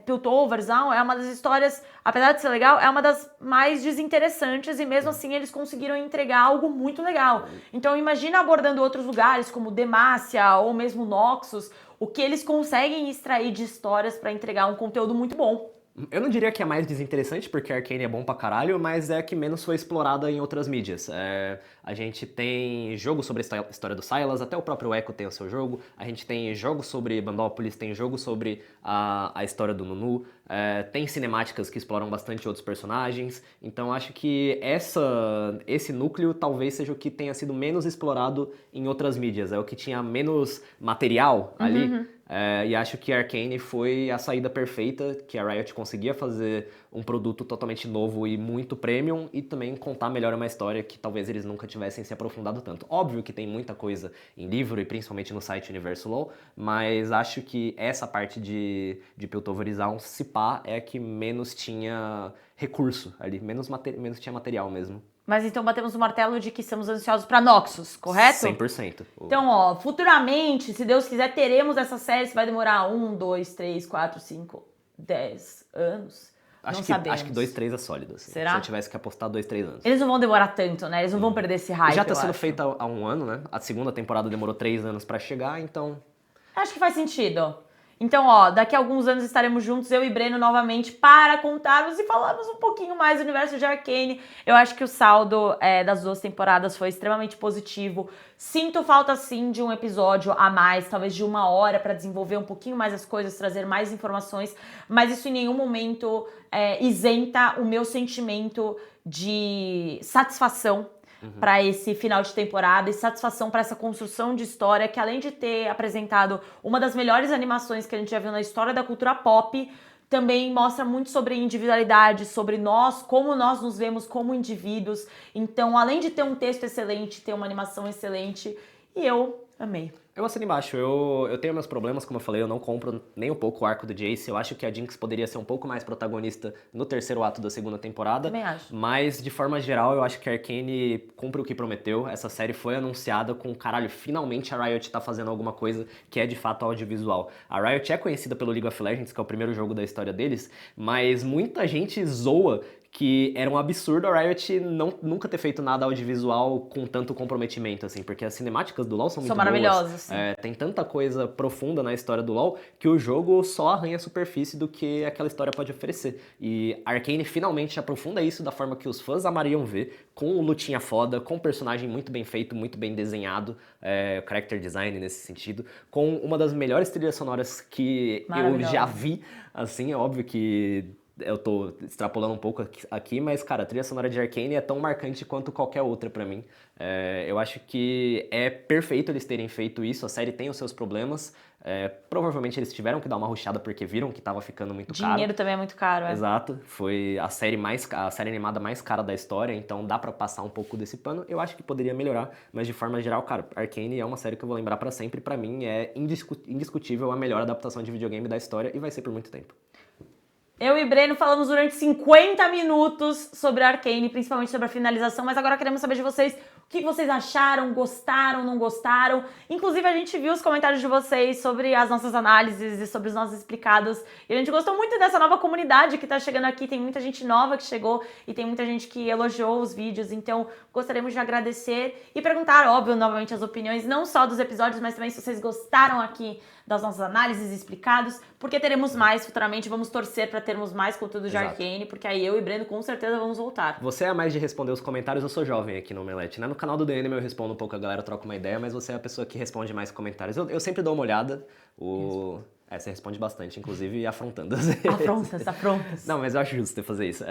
Piltoverzão é uma das histórias, apesar de ser legal, é uma das mais desinteressantes, e mesmo assim eles conseguiram entregar algo muito legal. Então imagina abordando outros lugares, como Demacia ou mesmo Noxus, o que eles conseguem extrair de histórias para entregar um conteúdo muito bom. Eu não diria que é mais desinteressante, porque Arcane é bom pra caralho, mas é a que menos foi explorada em outras mídias. A gente tem jogo sobre a história do Sylas, até o próprio Echo tem o seu jogo. A gente tem jogo sobre Bandópolis, tem jogo sobre a história do Nunu. Tem cinemáticas que exploram bastante outros personagens. Então acho que esse núcleo talvez seja o que tenha sido menos explorado em outras mídias. É o que tinha menos material ali. E acho que Arcane foi a saída perfeita, que a Riot conseguia fazer um produto totalmente novo e muito premium, e também contar melhor uma história que talvez eles nunca tivessem se aprofundado tanto. Óbvio que tem muita coisa em livro e principalmente no site Universo LoL, mas acho que essa parte de Piltoverizar se pá é a que menos tinha recurso ali, menos tinha material mesmo. Mas então batemos o martelo de que estamos ansiosos para Noxus, correto? 100%. Então, ó, futuramente, se Deus quiser, teremos essa série. Se vai demorar 1, 2, 3, 4, 5, 10 anos. Não sabemos. Acho que 2, 3 é sólido. Assim. Será? Se eu tivesse que apostar 2, 3 anos. Eles não vão demorar tanto, né? Eles não vão perder esse hype. Já tá sendo feita há um ano, né? A segunda temporada demorou 3 anos pra chegar, então... Acho que faz sentido. Então, ó, daqui a alguns anos estaremos juntos, eu e Breno, novamente, para contarmos e falarmos um pouquinho mais do universo de Arcane. Eu acho que o saldo das 2 temporadas foi extremamente positivo. Sinto falta, sim, de um episódio a mais, talvez de 1 hora, para desenvolver um pouquinho mais as coisas, trazer mais informações, mas isso em nenhum momento isenta o meu sentimento de satisfação para esse final de temporada e satisfação para essa construção de história que, além de ter apresentado uma das melhores animações que a gente já viu na história da cultura pop, também mostra muito sobre individualidade, sobre nós, como nós nos vemos como indivíduos. Então, além de ter um texto excelente, ter uma animação excelente, e eu amei. Eu assino embaixo. Eu tenho meus problemas, como eu falei, eu não compro nem um pouco o arco do Jace. Eu acho que a Jinx poderia ser um pouco mais protagonista no terceiro ato da segunda temporada. Também acho. Mas, de forma geral, eu acho que a Arcane cumpre o que prometeu. Essa série foi anunciada com, caralho, finalmente a Riot tá fazendo alguma coisa que é de fato audiovisual. A Riot é conhecida pelo League of Legends, que é o primeiro jogo da história deles, mas muita gente zoa que era um absurdo a Riot nunca ter feito nada audiovisual com tanto comprometimento, assim, porque as cinemáticas do LoL são muito maravilhosas. Tem tanta coisa profunda na história do LoL que o jogo só arranha a superfície do que aquela história pode oferecer. E Arcane finalmente aprofunda isso da forma que os fãs amariam ver, com lutinha foda, com personagem muito bem feito, muito bem desenhado, character design nesse sentido, com uma das melhores trilhas sonoras que eu já vi, assim, é óbvio que eu tô extrapolando um pouco aqui, mas, cara, a trilha sonora de Arcane é tão marcante quanto qualquer outra pra mim. Eu acho que é perfeito eles terem feito isso, a série tem os seus problemas, provavelmente eles tiveram que dar uma rushada porque viram que tava ficando muito caro. Dinheiro também é muito caro, Exato, foi a série animada mais cara da história, então dá pra passar um pouco desse pano. Eu acho que poderia melhorar, mas de forma geral, cara, Arcane é uma série que eu vou lembrar pra sempre, pra mim é indiscutível a melhor adaptação de videogame da história e vai ser por muito tempo. Eu e Breno falamos durante 50 minutos sobre Arcane, principalmente sobre a finalização, mas agora queremos saber de vocês o que vocês acharam, gostaram, não gostaram. Inclusive, a gente viu os comentários de vocês sobre as nossas análises e sobre os nossos explicados. E a gente gostou muito dessa nova comunidade que tá chegando aqui. Tem muita gente nova que chegou e tem muita gente que elogiou os vídeos. Então, gostaríamos de agradecer e perguntar, óbvio, novamente as opiniões, não só dos episódios, mas também se vocês gostaram aqui das nossas análises e explicados, porque teremos mais futuramente. Vamos torcer para termos mais conteúdo de Arcane, porque aí eu e Breno com certeza vamos voltar. Você é a mais de responder os comentários, eu sou jovem aqui no Omelete, né? No canal do The Anime eu respondo um pouco, a galera troca uma ideia, mas você é a pessoa que responde mais comentários. Eu sempre dou uma olhada, você responde bastante, inclusive afrontando. Afrontas. Não, mas eu acho justo você fazer isso.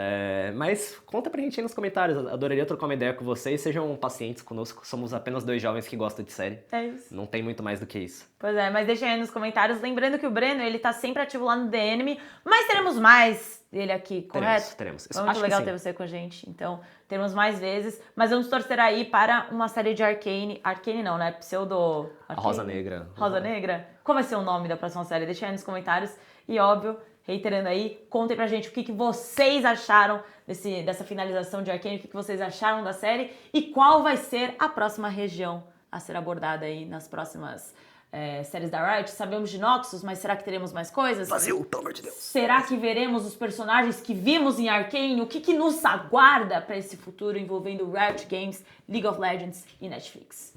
Mas conta pra gente aí nos comentários, adoraria trocar uma ideia com vocês, sejam pacientes conosco, somos apenas 2 jovens que gostam de série. É isso. Não tem muito mais do que isso. Pois é, mas deixem aí nos comentários, lembrando que o Breno, ele tá sempre ativo lá no The Anime, mas teremos mais dele aqui, correto? Teremos. Foi muito legal ter você com a gente, então teremos mais vezes. Mas vamos torcer aí para uma série de Arcane. Arcane não, né? Pseudo... A Rosa Negra. Rosa Negra? Qual vai ser o nome da próxima série? Deixa aí nos comentários. E óbvio, reiterando aí, contem pra gente o que vocês acharam dessa finalização de Arcane, o que vocês acharam da série e qual vai ser a próxima região a ser abordada aí nas próximas séries da Riot. Sabemos de Noxus, mas será que teremos mais coisas? Vazio, pelo amor de Deus. Será que veremos os personagens que vimos em Arcane? O que nos aguarda para esse futuro envolvendo Riot Games, League of Legends e Netflix?